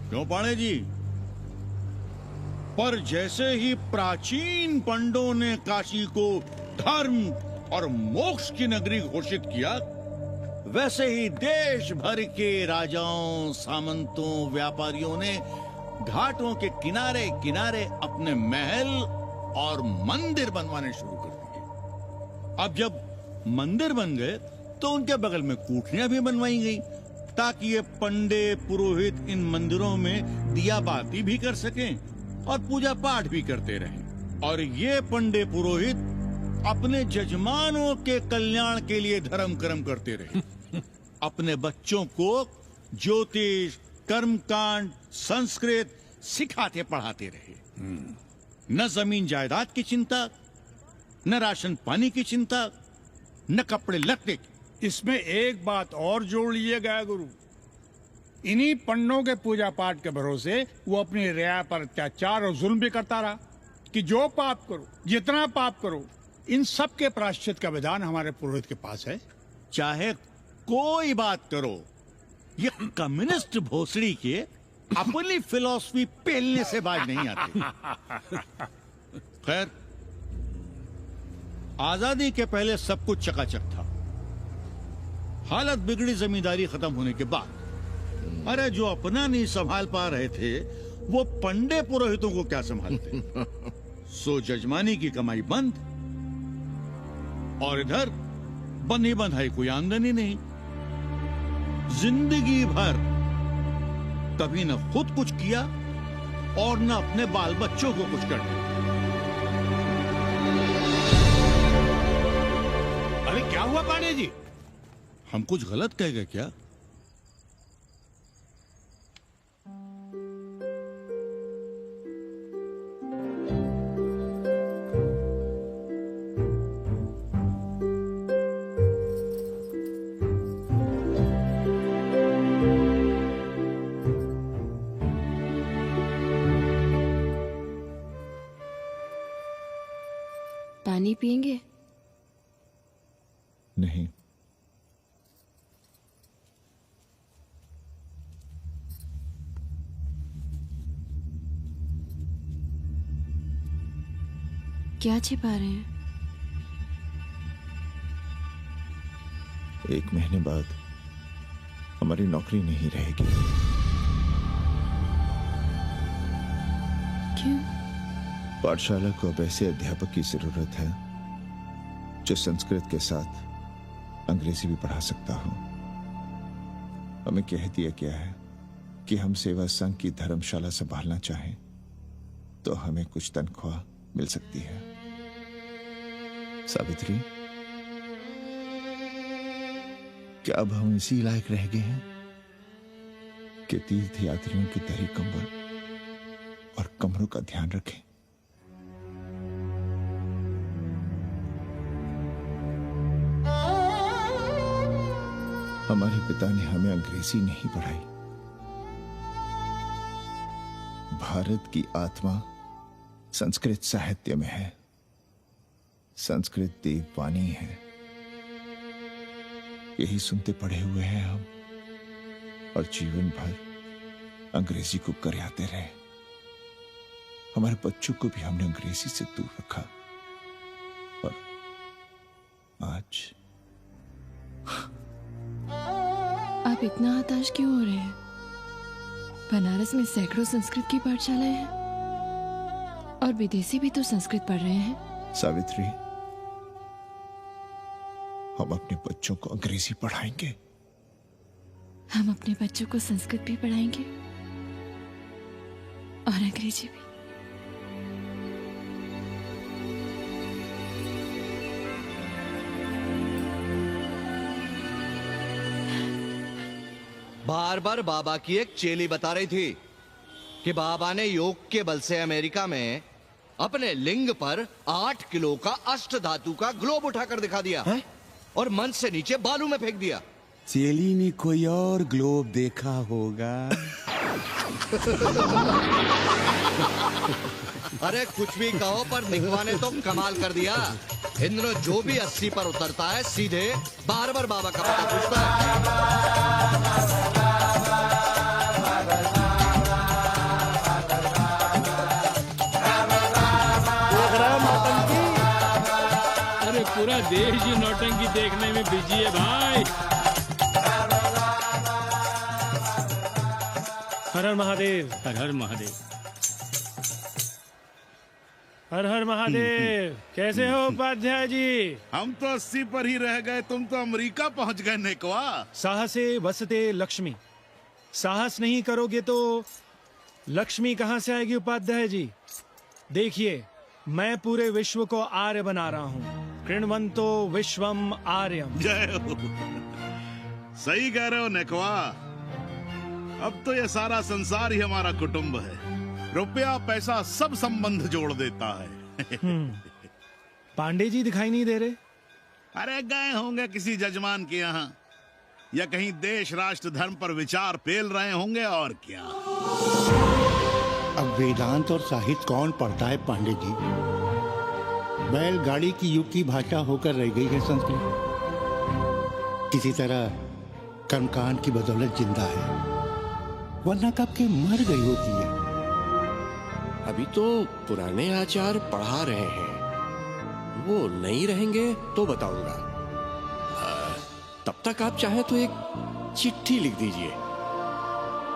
क्यों पांडे जी? पर जैसे ही प्राचीन पंडों ने काशी को धर्म और मोक्ष की नगरी घोषित किया, वैसे ही देश भर के राजाओं, सामंतों, व्यापारियों ने घाटों के किनारे किनारे अपने महल और मंदिर बनवाने शुरू कर दिए। अब जब मंदिर बन गए तो उनके बगल में कोठरियां भी बनवाई गई ताकि ये पंडे पुरोहित इन मंदिरों में दिया बाती भी कर सकें और पूजा पाठ भी करते रहें। और ये पंडे पुरोहित अपने जजमानों के कल्याण के लिए धर्म कर्म करते रहे। अपने बच्चों को ज्योतिष, कर्मकांड, संस्कृत सिखाते पढ़ाते रहे। न जमीन जायदाद की चिंता, न राशन पानी की चिंता, न कपड़े लत्ते की। इसमें एक बात और जोड़ लीजिएगा गुरु, इन्हीं पंडों के पूजा पाठ के भरोसे वो अपनी रिया पर अत्याचार और जुल्म भी करता रहा कि जो पाप करो, जितना पाप करो, इन सब के प्रायश्चित का विधान हमारे पुरोहित के पास है। चाहे कोई बात करो, ये कम्युनिस्ट भोसड़ी के अपनी फिलॉसफी पेलने से बाज नहीं आती। खैर, आजादी के पहले सब कुछ चकाचक था। हालत बिगड़ी जमींदारी खत्म होने के बाद। अरे जो अपना नहीं संभाल पा रहे थे वो पंडे पुरोहितों को क्या संभालते। सो जजमानी की कमाई बंद, और इधर बंधी बंधाई कोई आमदनी नहीं। जिंदगी भर कभी न खुद कुछ किया और न अपने बाल बच्चों को कुछ कर दिया। अरे क्या हुआ पांडे जी? हम कुछ गलत कह गए क्या? पानी पिएंगे? नहीं। क्या छिपा रहे हैं? 1 महीने बाद हमारी नौकरी नहीं रहेगी। क्यों? पाठशाला को अब ऐसे अध्यापक की जरूरत है जो संस्कृत के साथ अंग्रेजी भी पढ़ा सकता हो। हमें कह दिया गया है कि हम सेवा संघ की धर्मशाला संभालना चाहें तो हमें कुछ तनख्वाह मिल सकती है। सावित्री, क्या अब हम इसी लायक रह गए हैं कि तीर्थ यात्रियों की दरी कंबल और कमरों का ध्यान रखें? हमारे पिता ने हमें अंग्रेजी नहीं पढ़ाई। भारत की आत्मा संस्कृत साहित्य में है। संस्कृत देववाणी है। यही सुनते पढ़े हुए हैं हम, और जीवन भर अंग्रेजी को गरियाते रहे। हमारे बच्चों को भी हमने अंग्रेजी से दूर रखा, और आज आप इतना हताश क्यों हो रहे हैं? बनारस में सैकड़ों संस्कृत की पाठशालाएं हैं और विदेशी भी तो संस्कृत पढ़ रहे हैं। सावित्री, हम अपने बच्चों को अंग्रेजी पढ़ाएंगे। हम अपने बच्चों को संस्कृत भी पढ़ाएंगे और अंग्रेजी भी। बार बार बाबा की एक चेली बता रही थी कि बाबा ने योग के बल से अमेरिका में अपने लिंग पर 8 किलो का अष्ट धातु का ग्लोब उठाकर दिखा दिया है? और मंच से नीचे बालू में फेंक दिया। चेली ने कोई और ग्लोब देखा होगा। अरे कुछ भी कहो, पर निगवा ने तो कमाल कर दिया। इंद्र जो भी 80 पर उतरता है सीधे बार बार बाबा का पता पूछता है। अरे पूरा देश ही नौटंकी देखने में बिजी है भाई। हर हर महादेव। हर हर महादेव। हर हर महादेव। कैसे हो उपाध्याय जी? हम तो 80 पर ही रह गए, तुम तो अमेरिका पहुंच गए नेकवा। साहसे वसते लक्ष्मी। साहस नहीं करोगे तो लक्ष्मी कहां से आएगी उपाध्याय जी? देखिए, मैं पूरे विश्व को आर्य बना रहा हूं। कृण्वन्तो विश्वम आर्यम। जय हो। सही कह रहे हो नेकवा। अब तो ये सारा संसार ही हमारा कुटुंब है। रुपया पैसा सब संबंध जोड़ देता है। पांडे जी दिखाई नहीं दे रहे? अरे गए होंगे किसी जजमान के यहाँ, या कहीं देश राष्ट्र धर्म पर विचार पेल रहे होंगे, और क्या। अब वेदांत और साहित्य कौन पढ़ता है पांडे जी? बैलगाड़ी की युग की भाषा होकर रह गई है संस्कृत। किसी तरह कर्मकांड की बदौलत जिंदा है, वरना कब के मर गई होती है। अभी तो पुराने आचार पढ़ा रहे हैं, वो नहीं रहेंगे तो बताऊंगा। तब तक आप चाहे तो एक चिट्ठी लिख दीजिए,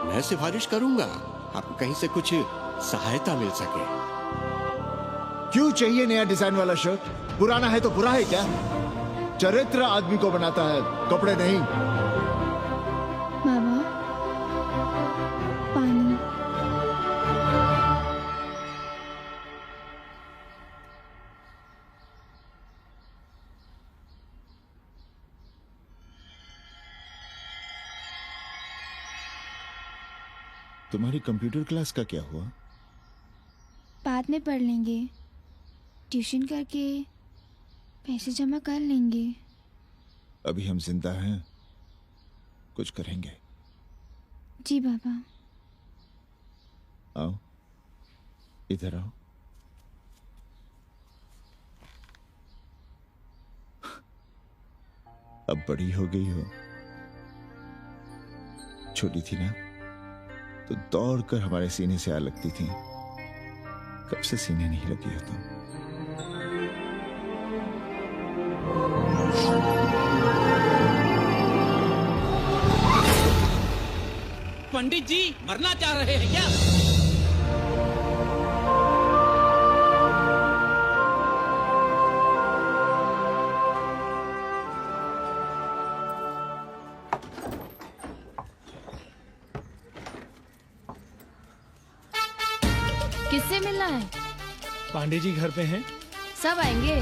मैं सिफारिश करूंगा आपको कहीं से कुछ सहायता मिल सके। क्यों चाहिए नया डिजाइन वाला शर्ट? पुराना है तो बुरा है क्या? चरित्र आदमी को बनाता है, कपड़े नहीं। बाबा, पानी। तुम्हारी कंप्यूटर क्लास का क्या हुआ? बाद में पढ़ लेंगे, ट्यूशन करके पैसे जमा कर लेंगे। अभी हम जिंदा हैं, कुछ करेंगे। जी बाबा। आओ, इधर आओ। अब बड़ी हो गई हो। छोटी थी ना तो दौड़ कर हमारे सीने से आ लगती थी। कब से सीने नहीं लगी हो तुम? पंडित जी मरना चाह रहे हैं क्या? किससे मिलना है? पांडे जी घर पे हैं। सब आएंगे।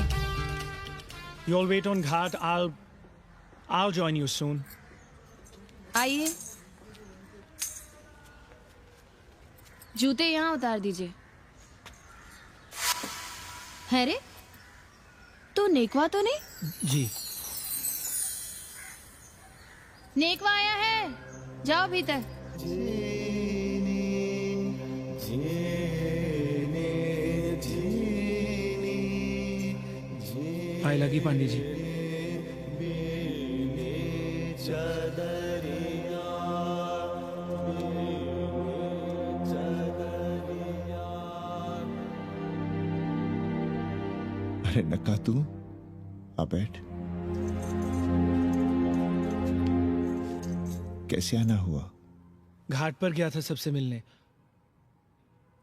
You all wait on Ghat. I'll join you soon. आइए, जूते यहाँ उतार दीजिए। है रे, तू नेकवा तो नहीं? जी। नेकवा आया है, जाओ भीतर। आए लगी पांडे जी। अरे नक्का तू आ बैठ। कैसे आना हुआ? घाट पर गया था सबसे मिलने।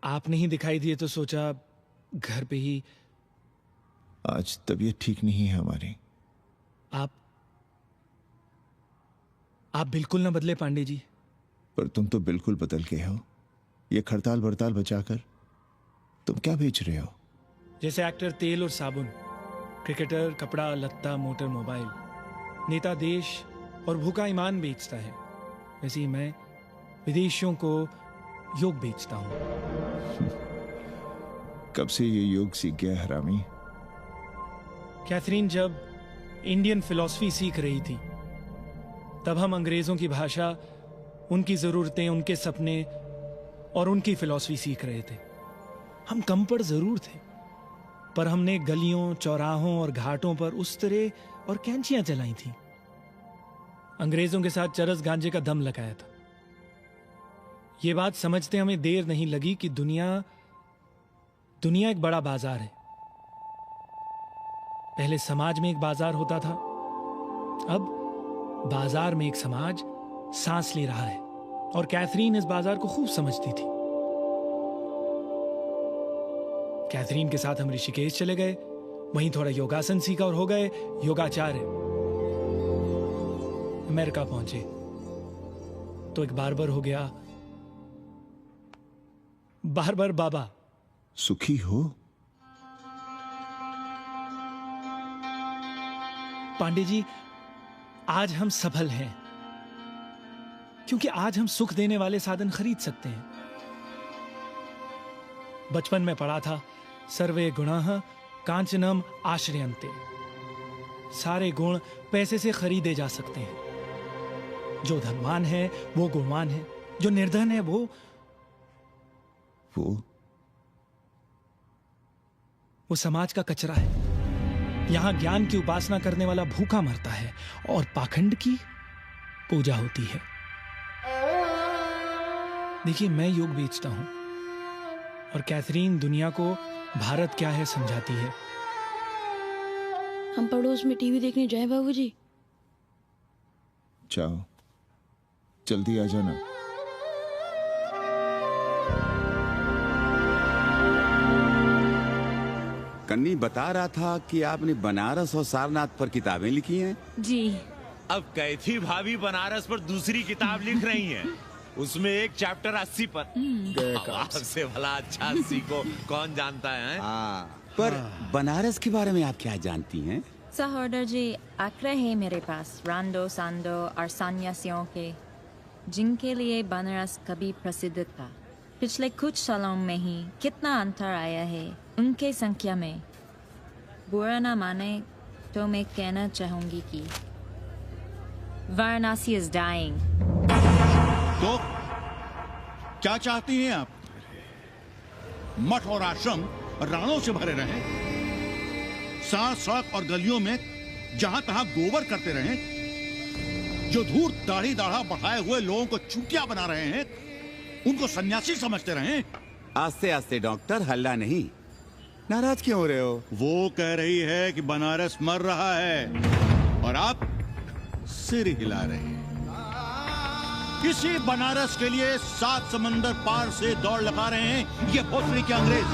आप नहीं दिखाई दिए तो सोचा घर पे ही। आज तबीयत ठीक नहीं है हमारी। आप बिल्कुल ना बदले पांडे जी। पर तुम तो बिल्कुल बदल गए हो। ये खड़ताल बड़ताल बचाकर तुम क्या बेच रहे हो? जैसे एक्टर तेल और साबुन, क्रिकेटर कपड़ा लत्ता मोटर मोबाइल, नेता देश और भूखा ईमान बेचता है, वैसे ही मैं विदेशियों को योग बेचता हूं। कब से ये योग सीख गया हरामी? कैथरीन जब इंडियन फिलॉसफी सीख रही थी तब हम अंग्रेजों की भाषा, उनकी जरूरतें, उनके सपने और उनकी फिलॉसफी सीख रहे थे। हम कम पढ़ जरूर थे, पर हमने गलियों, चौराहों और घाटों पर उस्तरे और कैंचियां चलाई थी। अंग्रेजों के साथ चरस गांजे का दम लगाया था। ये बात समझते हमें देर नहीं लगी कि दुनिया एक बड़ा बाजार है। पहले समाज में एक बाजार होता था, अब बाजार में एक समाज सांस ले रहा है। और कैथरीन इस बाजार को खूब समझती थी। कैथरीन के साथ हम ऋषिकेश चले गए, वहीं थोड़ा योगासन सीखा और हो गए योगाचार्य। अमेरिका पहुंचे तो एक बार्बर हो गया, बार्बर बाबा। सुखी हो? पांडे जी, आज हम सफल हैं क्योंकि आज हम सुख देने वाले साधन खरीद सकते हैं। बचपन में पढ़ा था, सर्वे गुणाः कांचनम आश्रयन्ते। सारे गुण पैसे से खरीदे जा सकते हैं। जो धनवान है वो गुणवान है, जो निर्धन है वो समाज का कचरा है। यहां ज्ञान की उपासना करने वाला भूखा मरता है और पाखंड की पूजा होती है। देखिए, मैं योग बेचता हूं और कैथरीन दुनिया को भारत क्या है समझाती है। हम पड़ोस में टीवी देखने जाएं बाबूजी? जाओ, जल्दी आ जाना। कन्नी बता रहा था कि आपने बनारस और सारनाथ पर किताबें लिखी हैं। जी। अब कैथी भाभी बनारस पर दूसरी किताब लिख रही हैं। उसमें एक चैप्टर 80 पर। आपसे भला अच्छा 80 को कौन जानता है? पर बनारस के बारे में आप क्या जानती हैं? सहोदर जी, आंकड़े हैं मेरे पास रांडो सांडो और सन्यासियों के, जिनके लिए बनारस कभी प्रसिद्ध था। पिछले कुछ सालों में ही कितना अंतर आया है उनके संख्या में। बुरा ना माने तो मैं कहना चाहूंगी कि वाराणसी इज डाइंग। तो क्या चाहती हैं आप? मठ और आश्रम राणों से भरे रहें, सड़क सड़क और गलियों में जहां तहां गोबर करते रहें, जो धूर्त दाढ़ी दाढ़ा बढ़ाए हुए लोगों को चूतिया बना रहे हैं उनको सन्यासी समझते रहें। आस्ते आस्ते डॉक्टर, हल्ला नहीं। नाराज क्यों हो रहे हो? वो कह रही है कि बनारस मर रहा है और आप सिर हिला रहे हैं। इसी बनारस के लिए 7 समंदर पार से दौड़ लगा रहे हैं ये भोसड़ी के अंग्रेज।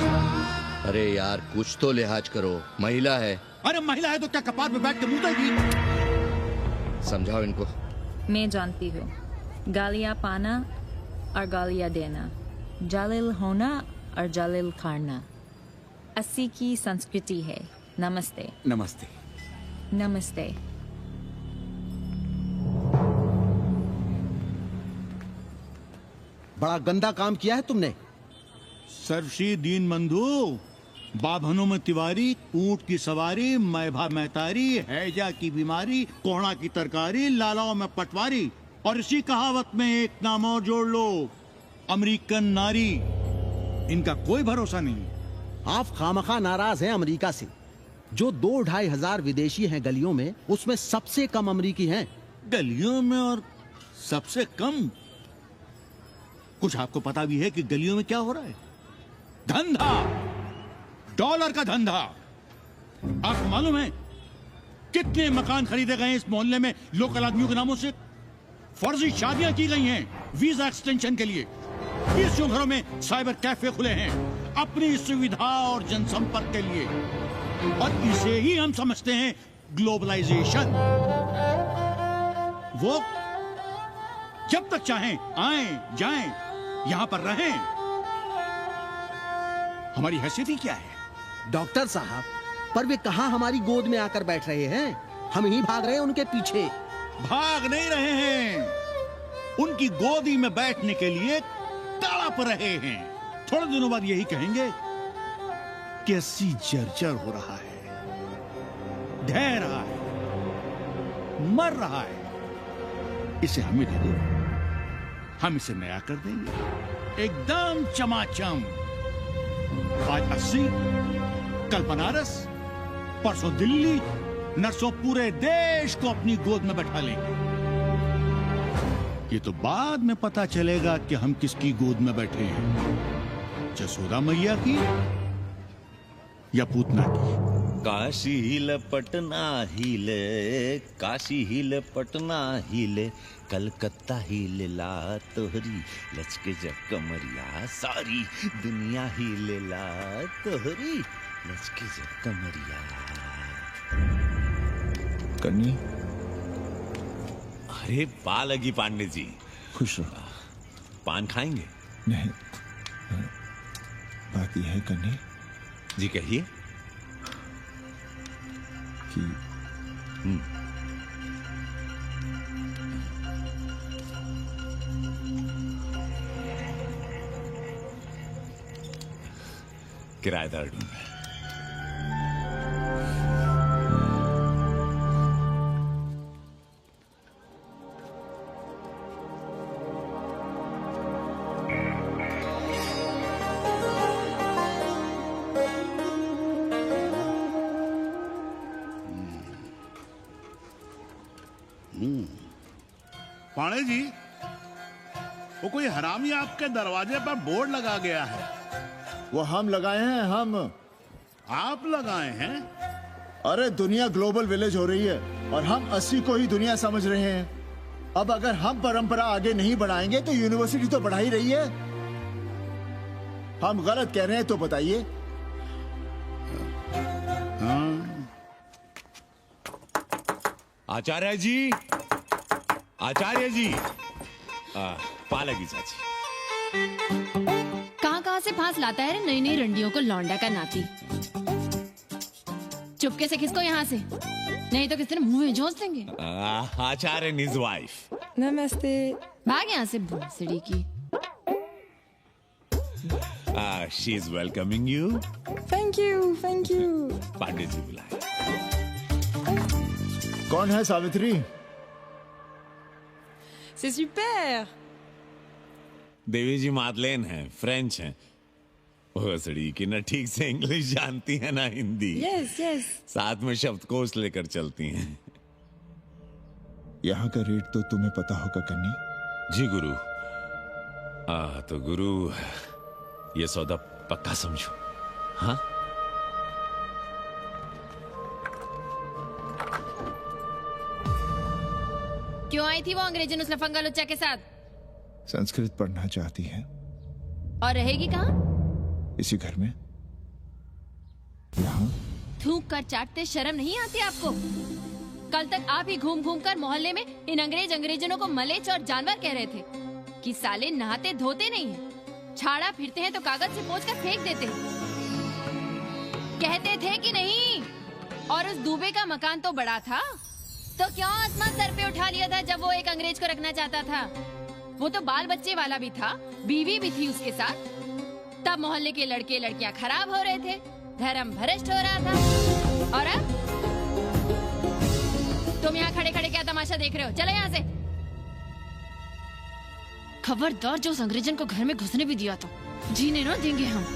अरे यार, कुछ तो लिहाज करो, महिला है। अरे महिला है तो क्या कपार पे बैठ के मुंह देगी? समझाओ इनको। मैं जानती हूँ, गालियाँ पाना और गालियाँ देना, जालिल होना और जालिल खाना 80 की संस्कृति है। नमस्ते। नमस्ते। नमस्ते। बड़ा गंदा काम किया है तुमने। सर्वश्री दीन बंधु, बाभनों में तिवारी, ऊंट की सवारी, मैभा मैतारी, हैजा की बीमारी, कोहड़ा की तरकारी, लालाओं में पटवारी, और इसी कहावत में एक नाम और जोड़ लो, अमेरिकन नारी। इनका कोई भरोसा नहीं। आप खामखा नाराज हैं अमेरिका से। जो 2-2.5 हजार विदेशी हैं गलियों में, उसमें सबसे कम अमेरिकी हैं। गलियों में और सबसे कम? कुछ आपको पता भी है कि गलियों में क्या हो रहा है? धंधा, डॉलर का धंधा। आपको मालूम है कितने मकान खरीदे गए इस मोहल्ले में लोकल आदमियों के नामों से? फर्जी शादियां की गई हैं वीजा एक्सटेंशन के लिए। 20 घरों में साइबर कैफे खुले हैं अपनी सुविधा और जनसंपर्क के लिए, और इसे ही हम समझते हैं ग्लोबलाइजेशन। वो जब तक चाहें आएं जाएं, यहां पर रहें। हमारी हैसियत ही क्या है? डॉक्टर साहब, पर वे कहां हमारी गोद में आकर बैठ रहे हैं? हम ही भाग रहे हैं उनके पीछे। भाग नहीं रहे हैं, उनकी गोदी में बैठने के लिए तड़प रहे हैं। थोड़े दिनों बाद यही कहेंगे कैसी जर्जर हो रहा है, ढह रहा है, मर रहा है, इसे हमें दे दो, हम इसे नया कर देंगे एकदम चमाचम। आज 80, कल बनारस, परसों दिल्ली, नरसों पूरे देश को अपनी गोद में बैठा लेंगे। ये तो बाद में पता चलेगा कि हम किसकी गोद में बैठे हैं, जसोदा मैया की या पूतना की। काशी हिले पटना हिले, काशी हिले पटना हिले, कलकत्ता हिले ला तोहरी लचके जग कमरिया, सारी दुनिया हिले ला तोहरी लचके जग कमरिया। कन्नी, अरे पा लगी पांडे जी। खुश रहो। पान खाएंगे? नहीं, बात यह है कन्नी जी, कहिए। कि किराएदार ढूंढ। पाणे जी, वो कोई हरामी आपके दरवाजे पर बोर्ड लगा गया है। वो हम लगाए हैं, हम। आप लगाए हैं? अरे दुनिया ग्लोबल विलेज हो रही है और हम 80 को ही दुनिया समझ रहे हैं। अब अगर हम परंपरा आगे नहीं बढ़ाएंगे तो यूनिवर्सिटी तो बढ़ा ही रही है। हम गलत कह रहे हैं तो बताइए। आचार्य जी, आचार्य जी, पालकी चाची। कहाँ से फांस लाता है रे नई नई रंडियों को लौंडा का नाती। चुपके से खिसको यहाँ से, नहीं तो किसी ने मुंह में झोंस देंगे। आचार्य and his wife। नमस्ते। भाग यहाँ से भूसड़ी की। She is welcoming you। Thank you, thank you. Pandey ji बुलाए। कौन है सावित्री? C'est super। देवी जी मादलेन हैं, फ्रेंच हैं। भोसड़ी की ना ठीक से इंग्लिश जानती है ना हिंदी। Yes yes. साथ में शब्दकोश लेकर चलती हैं। यहाँ का रेट तो तुम्हें पता होगा कन्नी। जी गुरु। तो गुरु ये सौदा पक्का समझो। हाँ? क्यों आई थी वो अंग्रेजन उस लफंगा लुच्चा के साथ? संस्कृत पढ़ना चाहती है। और रहेगी कहाँ? इसी घर में, यहाँ। थूक कर चाटते शर्म नहीं आती आपको? कल तक आप ही घूम घूम कर मोहल्ले में इन अंग्रेजनों को मलेच और जानवर कह रहे थे कि साले नहाते धोते नहीं हैं, छाड़ा फिरते हैं तो कागज से पोंछ कर फेंक देते हैं। कहते थे कि नहीं? और उस दूबे का मकान तो बड़ा था, तो क्यों आसमान सर पे उठा लिया था जब वो एक अंग्रेज को रखना चाहता था? वो तो बाल बच्चे वाला भी था, बीवी भी थी उसके साथ। तब मोहल्ले के लड़के लड़कियां खराब हो रहे थे, धर्म भ्रष्ट हो रहा था। और अब तुम यहाँ खड़े खड़े क्या तमाशा देख रहे हो? चले यहाँ से। खबरदार, जो उस अंग्रेजन को घर में घुसने भी दिया तो जीने ना देंगे हम।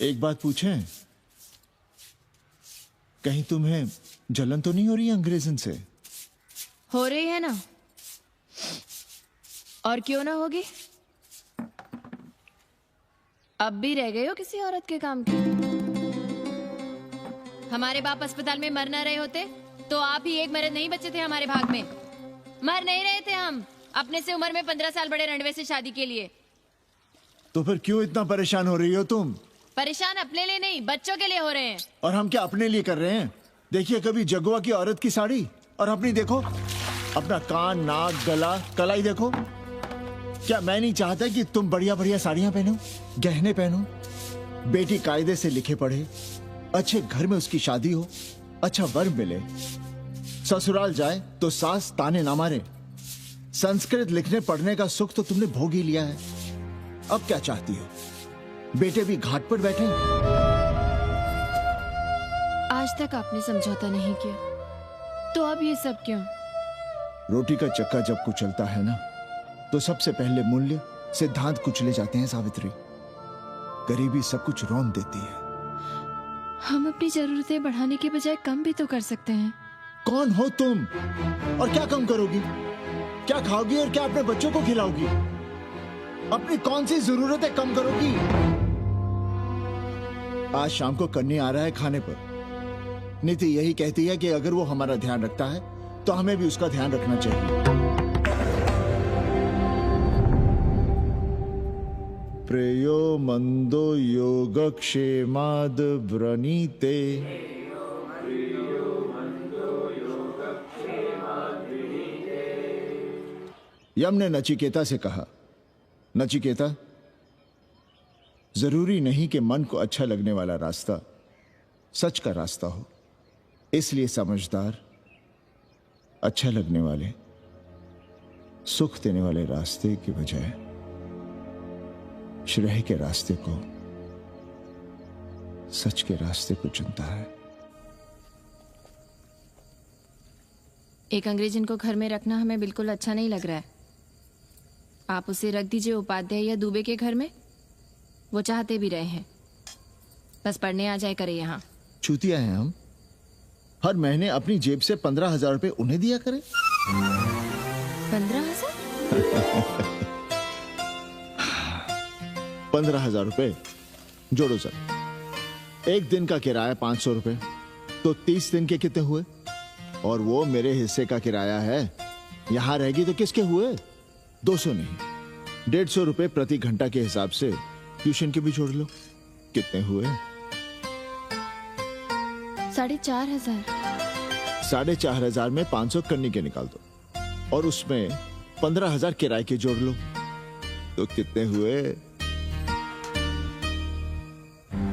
एक बात पूछें, कहीं तुम्हें जलन तो नहीं हो रही अंग्रेजन से? हो रही है ना, और क्यों ना होगी? अब भी रह गए हो किसी औरत के काम की? हमारे बाप अस्पताल में मर न रहे होते तो आप ही एक मर्द नहीं बचे थे हमारे भाग में। मर नहीं रहे थे हम अपने से उम्र में 15 साल बड़े रणवे से शादी के लिए। तो फिर क्यों इतना परेशान हो रही हो तुम? परेशान अपने लिए नहीं, बच्चों के लिए हो रहे हैं। और हम क्या अपने लिए कर रहे हैं? देखिए कभी जगुआ की औरत की साड़ी और अपनी देखो, अपना कान, नाक, गला, कलाई देखो। क्या मैं नहीं चाहता कि तुम बढ़िया बढ़िया साड़ियां पहनो, गहने पहनो, बेटी कायदे से लिखे पढ़े, अच्छे घर में उसकी शादी हो, अच्छा वर मिले, ससुराल जाए तो सास ताने ना मारे। संस्कृत लिखने पढ़ने का सुख तो तुमने भोग ही लिया है। अब क्या चाहती हो? बेटे भी घाट पर बैठे। आज तक आपने समझौता नहीं किया, तो अब ये सब क्यों? रोटी का चक्का जब कुचलता है ना, तो सबसे पहले मूल्य सिद्धांत कुचले जाते हैं सावित्री। गरीबी सब कुछ रौंद देती है। हम अपनी जरूरतें बढ़ाने के बजाय कम भी तो कर सकते हैं। कौन हो तुम और क्या कम करोगी? क्या खाओगी और क्या अपने बच्चों को खिलाओगी? अपनी कौन सी जरूरतें कम करोगी? आज शाम को कन्नी आ रहा है खाने पर। नीति यही कहती है कि अगर वो हमारा ध्यान रखता है तो हमें भी उसका ध्यान रखना चाहिए। प्रेयो मंदो योगक्षेमाद व्रणीते यम ने नचिकेता से कहा, नचिकेता, जरूरी नहीं कि मन को अच्छा लगने वाला रास्ता सच का रास्ता हो, इसलिए समझदार, अच्छा लगने वाले, सुख देने वाले रास्ते की बजाय श्रेय के रास्ते को, सच के रास्ते को चुनता है। एक अंग्रेज इनको घर में रखना हमें बिल्कुल अच्छा नहीं लग रहा है। आप उसे रख दीजिए उपाध्याय या दुबे के घर में, वो चाहते भी रहे हैं, बस पढ़ने आ जाए करे यहाँ। चूतिया हैं हम, हर महीने अपनी जेब से 15,000 रुपए उन्हें दिया करें। 15,000? 15,000 रुपए जोड़ो सर। एक दिन का किराया 500 रुपए, तो 30 दिन के कितने हुए? और वो मेरे हिस्से का किराया है, यहां रहेगी तो किसके हुए? 200 नहीं, 150 रुपए प्रति घंटा के हिसाब से ट्यूशन के भी जोड़ लो, कितने हुए? 4,500। 4,500 में 500 कन्नी के निकाल दो और उसमें 15,000 किराए के जोड़ लो, तो कितने हुए?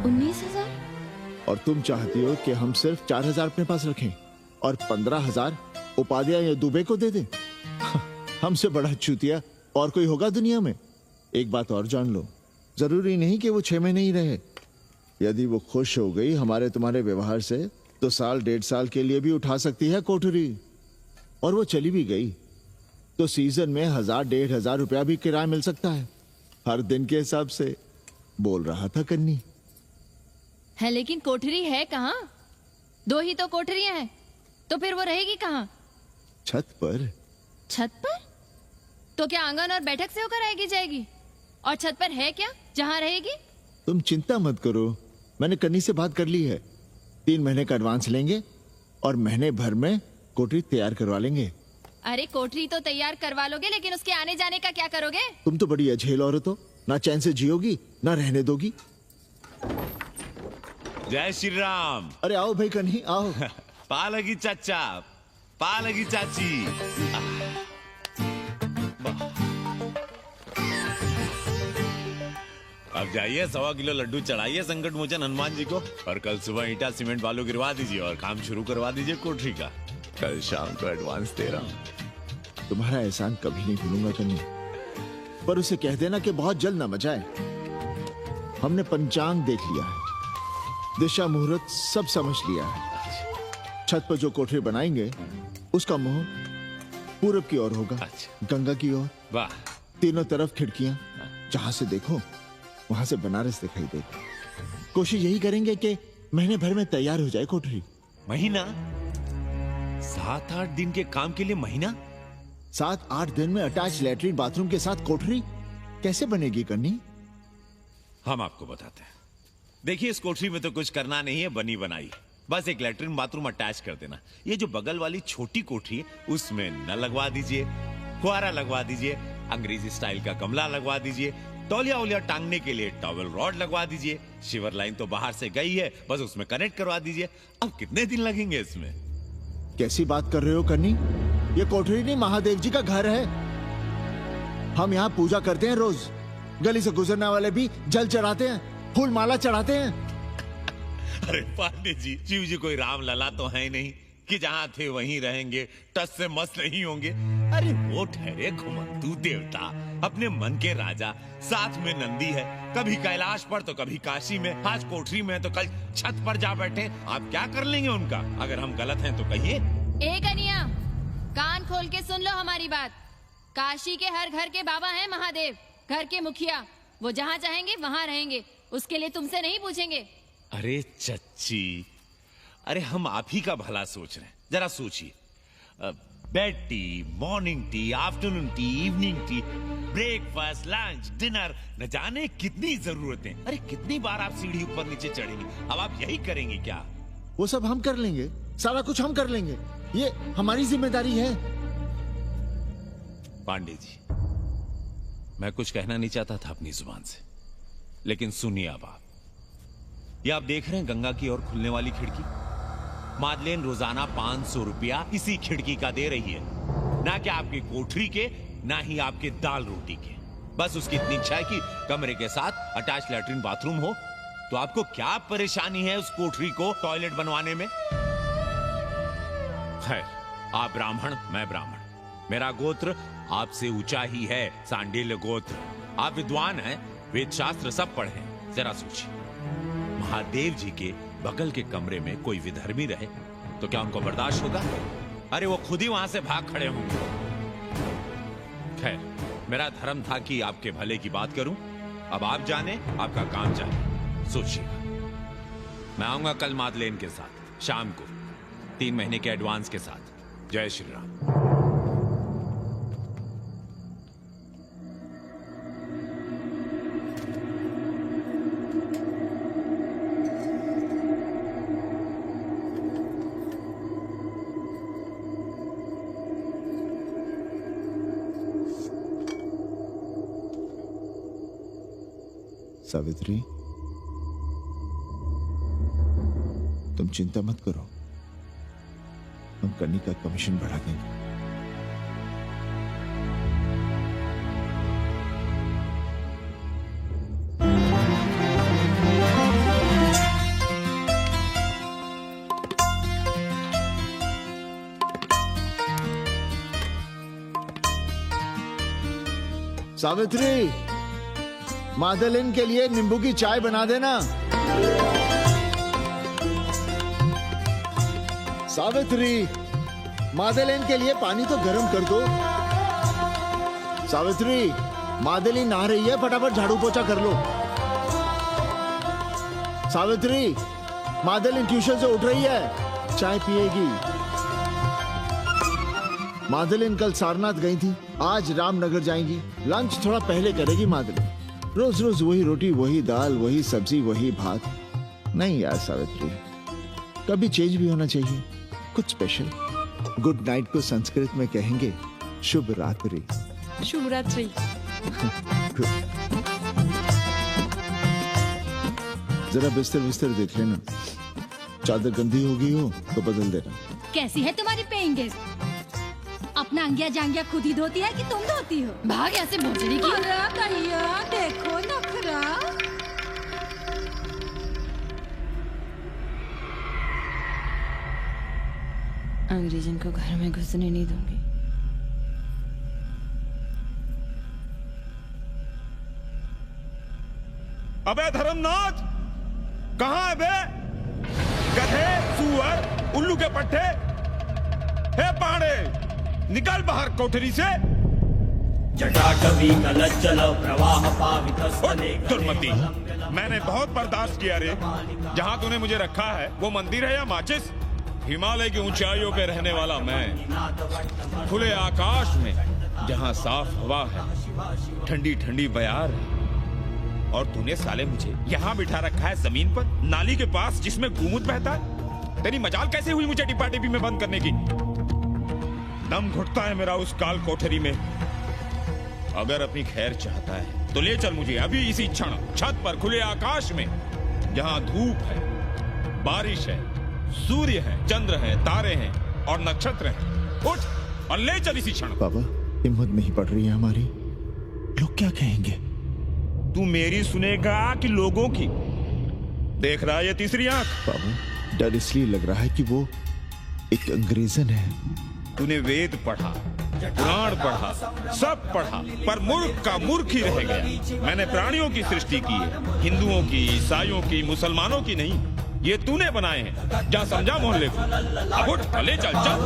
19,000। और तुम चाहती हो कि हम सिर्फ 4,000 अपने पास रखें और 15,000 उपाध्याय या दुबे को दे दें? हमसे बड़ा चूतिया और कोई होगा दुनिया में? एक बात और जान लो, जरूरी नहीं कि वो 6 महीने ही रहे। यदि वो खुश हो गई हमारे तुम्हारे व्यवहार से, तो साल 1.5 साल के लिए भी उठा सकती है कोठरी। और वो चली भी गई तो सीजन में 1,000-1,500 रुपया भी किराया मिल सकता है, हर दिन के हिसाब से, बोल रहा था कन्नी। है लेकिन कोठरी है कहाँ? 2 ही तो कोठरियां हैं, तो फिर वो रहेगी कहाँ? छत पर। छत पर? तो क्या आंगन और बैठक से होकर आएगी जाएगी? और छत पर है क्या जहाँ रहेगी? तुम चिंता मत करो, मैंने कन्नी से बात कर ली है। 3 महीने का एडवांस लेंगे और महीने भर में कोठरी तैयार करवा लेंगे। अरे कोठरी तो तैयार करवा लोगे, लेकिन उसके आने जाने का क्या करोगे? तुम तो बड़ी अझेल औरत हो, ना चैन से जियोगी ना रहने दोगी। जय श्री राम। अरे आओ भाई कन्ही आओ। पालगी चाचा, पालगी चाची। अब जाइए 1.25 किलो लड्डू चढ़ाइए संकट मोचन हनुमान जी को, और कल सुबह ईंटा सीमेंट बालू गिरवा दीजिए और काम शुरू करवा दीजिए कोठरी का। कल शाम को एडवांस दे रहा हूँ। तुम्हारा एहसान कभी नहीं भूलूंगा कन्नी, पर उसे कह देना कि बहुत जल्द न मचाए। हमने पंचांग देख लिया है, दिशा मुहूर्त सब समझ लिया है। छत पर जो कोठरी बनाएंगे उसका मुंह पूरब की ओर होगा। गंगा की ओर। वाह। तीनों तरफ खिड़कियां, जहां से देखो वहां से बनारस दिखाई देगा। कोशिश यही करेंगे कि महीने भर में तैयार हो जाए कोठरी। महीना? 7-8 दिन के काम के लिए महीना? 7-8 दिन में अटैच लैट्रिन बाथरूम के साथ कोठरी कैसे बनेगी कन्नी? हम आपको बताते हैं। देखिए, इस कोठरी में तो कुछ करना नहीं है, बनी बनाई, बस एक लैट्रिन बाथरूम अटैच कर देना। ये जो बगल वाली छोटी कोठरी है उसमें नल लगवा दीजिए, फुहारा लगवा दीजिए, अंग्रेजी स्टाइल का गमला लगवा दीजिए, तौलिया उलिया टांगने के लिए टॉवेल रॉड लगवा दीजिए। शिवर लाइन तो बाहर से गई है, बस उसमें कनेक्ट करवा दीजिए। अब कितने दिन लगेंगे इसमें? कैसी बात कर रहे हो कन्नी? ये कोठरी नहीं, महादेव जी का घर है। हम यहाँ पूजा करते हैं रोज, गली से गुजरने वाले भी जल चढ़ाते हैं, फूल माला चढ़ाते हैं। अरे पांडे जी, शिव जी कोई राम लला तो है नहीं कि जहां थे वहीं रहेंगे, टस से मस्त नहीं होंगे। अरे वो ठहरे घुमंतू देवता, अपने मन के राजा, साथ में नंदी है, कभी कैलाश पर तो कभी काशी में, आज कोठरी में तो कल छत पर जा बैठे। आप क्या कर लेंगे उनका? अगर हम गलत हैं तो कहिए। ए कन्या, कान खोल के सुन लो हमारी बात। काशी के हर घर के बाबा हैं महादेव, घर के मुखिया, वो जहाँ चाहेंगे वहाँ रहेंगे, उसके लिए तुमसे नहीं पूछेंगे। अरे चच्ची, अरे हम आप ही का भला सोच रहे हैं, जरा सोचिए। Bed tea, morning tea, afternoon T, evening tea, breakfast, lunch, dinner, न जाने कितनी जरूरतें। अरे कितनी बार आप सीढ़ी ऊपर नीचे चढ़ेंगे, अब आप यही करेंगे क्या? वो सब हम कर लेंगे, सारा कुछ हम कर लेंगे, ये हमारी जिम्मेदारी है। पांडे जी, मैं कुछ कहना नहीं चाहता था अपनी जुबान से, लेकिन सुनिए अब आप। ये आप देख रहे हैं गंगा की ओर खुलने वाली खिड़की? मादलेन रोजाना 500 रुपया इसी खिड़की का दे रही है, ना कि आपकी कोठरी के ना ही आपके दाल रोटी के। बस उसकी इतनी इच्छा है कि कमरे के साथ अटैच लैट्रिन बाथरूम हो। तो आपको क्या परेशानी है उस कोठरी को टॉयलेट बनवाने में? खैर, आप ब्राह्मण, मैं ब्राह्मण, मेरा गोत्र आपसे ऊंचा ही है, सांडिल्य गोत्र। आप विद्वान हैं, वेद शास्त्र सब पढ़े हैं। जरा सोचिए, महादेव जी के बगल के कमरे में कोई विधर्मी रहे तो क्या उनको बर्दाश्त होगा? अरे वो खुद ही वहां से भाग खड़े होंगे। खैर, मेरा धर्म था कि आपके भले की बात करूं। अब आप जाने, आपका काम जाने। सोचिएगा, मैं आऊंगा कल मादलेन के साथ शाम को 3 महीने के एडवांस के साथ। जय श्री राम। सावित्री, तुम चिंता मत करो, हम कन्नी का कमीशन बढ़ा देंगे। सावित्री, मादलिन के लिए नींबू की चाय बना देना। सावित्री, मादलिन के लिए पानी तो गर्म कर दो। सावित्री, मादलिन नहा रही है, फटाफट झाड़ू पोछा कर लो। सावित्री, मादलिन ट्यूशन से उठ रही है, चाय पिएगी। मादलिन कल सारनाथ गई थी, आज रामनगर जाएंगी। लंच थोड़ा पहले करेगी मादलिन। रोज रोज वही रोटी, वही दाल, वही सब्जी, वही भात। नहीं यार सावित्री, कभी चेंज भी होना चाहिए, कुछ स्पेशल। गुड नाइट को संस्कृत में कहेंगे शुभ रात्रि। शुभ रात्रि। जरा बिस्तर बिस्तर देख लेना, चादर गंदी हो गई हो तो बदल देना। कैसी है तुम्हारी पेइंग गेस्ट? अपना अंगिया जांगिया खुद ही धोती है कि तुम धोती हो? भाग ऐसे भोजड़ी की। अरे भैया देखो नखरा। अंग्रेजन को घर में घुसने नहीं दूंगी। अबे धर्मनाथ, कहाँ है बे? गधे, सुअर, उल्लू के पट्टे। हे पाड़े, निकल बाहर कोठरी से। जटाटवी कलज्जल प्रवाह पावितस्तने। दुर्मति, मैंने बहुत बर्दाश्त किया रे। जहाँ तूने मुझे रखा है वो मंदिर है या माचिस? हिमालय की ऊंचाइयों पे रहने वाला मैं, खुले आकाश में जहाँ साफ हवा है, ठंडी ठंडी बयार है, और तूने साले मुझे यहाँ बिठा रखा है जमीन पर, नाली के पास जिसमें गोमूत्र बहता है। तेरी मजाल कैसे हुई मुझे डिब्बा डिब्बी में बंद करने की? दम घुटता है मेरा उस काल कोठरी में। अगर अपनी खैर चाहता है तो ले चल मुझे अभी इसी क्षण छत पर खुले आकाश में, जहाँ धूप है, बारिश है, सूर्य है, चंद्र है, तारे हैं और नक्षत्र हैं। उठ और ले चल इसी क्षण। बाबा, हिम्मत नहीं पड़ रही है हमारी, लोग क्या कहेंगे? तू मेरी सुनेगा कि लोगों की? देख रहा है ये तीसरी आंख? बाबा, डर इसलिए लग रहा है कि वो एक अंग्रेजन है। तूने वेद पढ़ा, पुराण पढ़ा, सब पढ़ा, पर मूर्ख का मूर्ख ही रह गया। मैंने प्राणियों की सृष्टि की है, हिंदुओं की, ईसाइयों की, मुसलमानों की नहीं। ये तूने बनाए हैं। जा समझा मोहल्ले को। अब उठ, ले चल चल।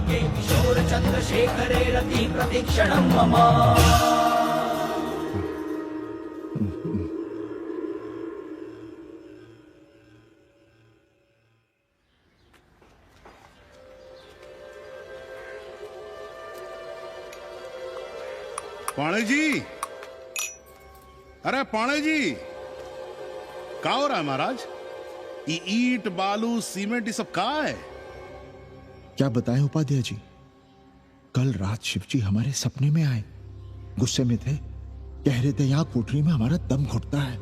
पाणे जी, अरे पाणे जी, क्या हो रहा है महाराज? ये ईंट, बालू, सीमेंट, ये सब कहाँ है? क्या बताएं उपाध्याय जी, कल रात शिवजी हमारे सपने में आए, गुस्से में थे, कह रहे थे यहाँ कोठरी में हमारा दम घुटता है,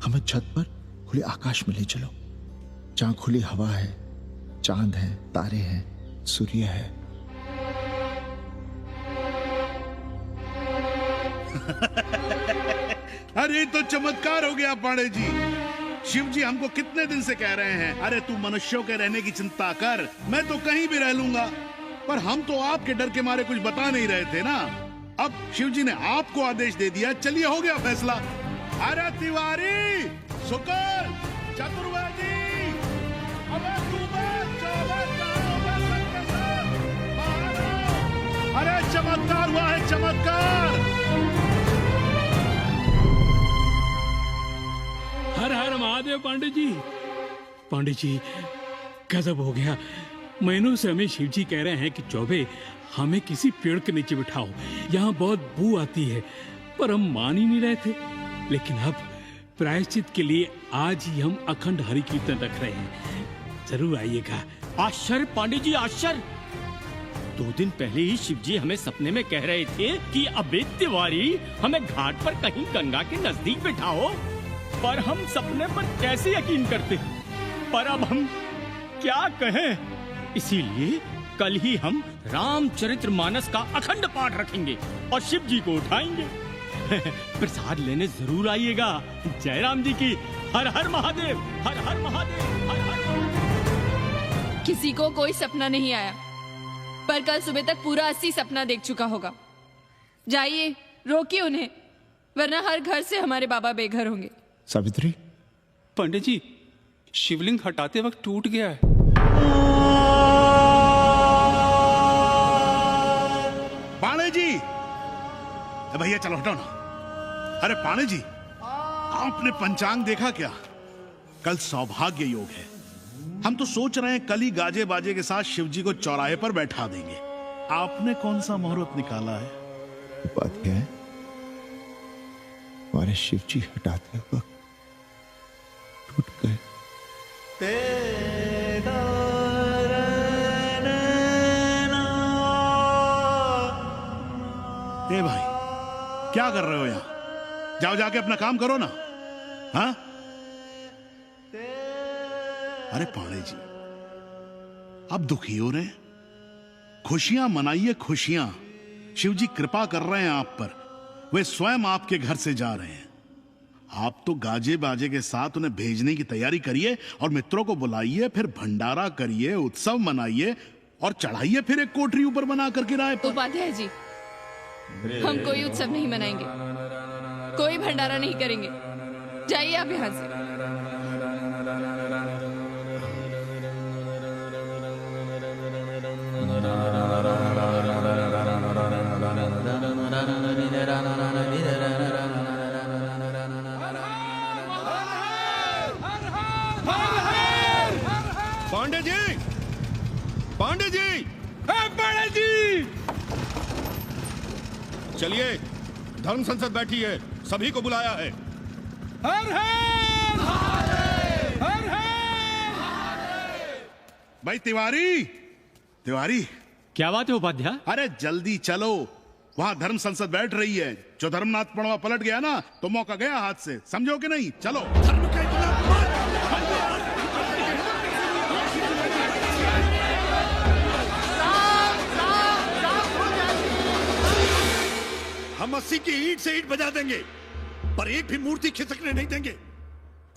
हमें छत पर खुले आकाश में ले चलो, जहां खुली हवा है, चांद है, तारे हैं, सूर्य है। अरे तो चमत्कार हो गया पांडे जी। शिव जी हमको कितने दिन से कह रहे हैं, अरे तू मनुष्यों के रहने की चिंता कर, मैं तो कहीं भी रह लूंगा। पर हम तो आपके डर के मारे कुछ बता नहीं रहे थे ना। अब शिव जी ने आपको आदेश दे दिया, चलिए हो गया फैसला। अरे तिवारी, शुक्ल, चतुर्वेदी, अबे अरे चमत्कार हुआ है, चमत्कार। हर हर महादेव पांडे जी। पांडे जी गजब हो गया। महीनों से हमें शिव जी कह रहे हैं कि चौबे हमें किसी पेड़ के नीचे बिठाओ, यहाँ बहुत बू आती है, पर हम मान ही नहीं रहे थे। लेकिन अब प्रायश्चित के लिए आज ही हम अखंड हरि कीर्तन रख रहे हैं, जरूर आइएगा। आश्चर्य पांडे जी, आश्चर्य। 2 दिन पहले ही शिव जी हमें सपने में कह रहे थे कि अबे तिवारी हमें घाट पर कहीं गंगा के नजदीक बिठाओ, पर हम सपने पर कैसे यकीन करते। पर अब हम क्या कहें, इसीलिए कल ही हम रामचरितमानस का अखंड पाठ रखेंगे और शिव जी को उठाएंगे। प्रसाद लेने जरूर आइएगा। जय राम जी की। हर हर महादेव, हर हर महादेव, हर हर महादेव। किसी को कोई सपना नहीं आया, पर कल सुबह तक पूरा 80 सपना देख चुका होगा। जाइए, रोकिए उन्हें, वरना हर घर से हमारे बाबा बेघर होंगे। सावित्री, पंडित जी शिवलिंग हटाते वक्त टूट गया है। पाणे जी, भैया चलो हटाओ ना। अरे पाणे जी, आपने पंचांग देखा क्या? कल सौभाग्य योग है। हम तो सोच रहे हैं कल ही गाजे बाजे के साथ शिव जी को चौराहे पर बैठा देंगे। आपने कौन सा मुहूर्त निकाला है? बात क्या है, हमारे शिव जी हटाते वक्त टूट गए। ए भाई, क्या कर रहे हो यहाँ? जाओ जाके अपना काम करो ना। हाँ? अरे पाणे जी, आप दुखी हो रहे हैं? खुशियां मनाइए, खुशियां। शिव जी कृपा कर रहे हैं आप पर, वे स्वयं आपके घर से जा रहे हैं। आप तो गाजे बाजे के साथ उन्हें भेजने की तैयारी करिए और मित्रों को बुलाइए, फिर भंडारा करिए, उत्सव मनाइए और चढ़ाइए फिर एक कोठरी ऊपर बना कर किराए पर। उपाध्याय जी, हम कोई उत्सव नहीं मनाएंगे, कोई भंडारा नहीं करेंगे। जाइए आप यहाँ से। पांडे जी, पांडे जी, पांडे जी, चलिए, धर्म संसद बैठी है, सभी को बुलाया है। हर हर हर हर। भाई तिवारी, तिवारी, क्या बात है उपाध्याय? अरे जल्दी चलो, वहां धर्म संसद बैठ रही है। जो धर्मनाथ पड़वा पलट गया ना, तो मौका गया हाथ से, समझो कि नहीं? चलो। धर्म का हम 80 की ईंट से ईंट बजा देंगे, पर एक भी मूर्ति खिसकने नहीं देंगे।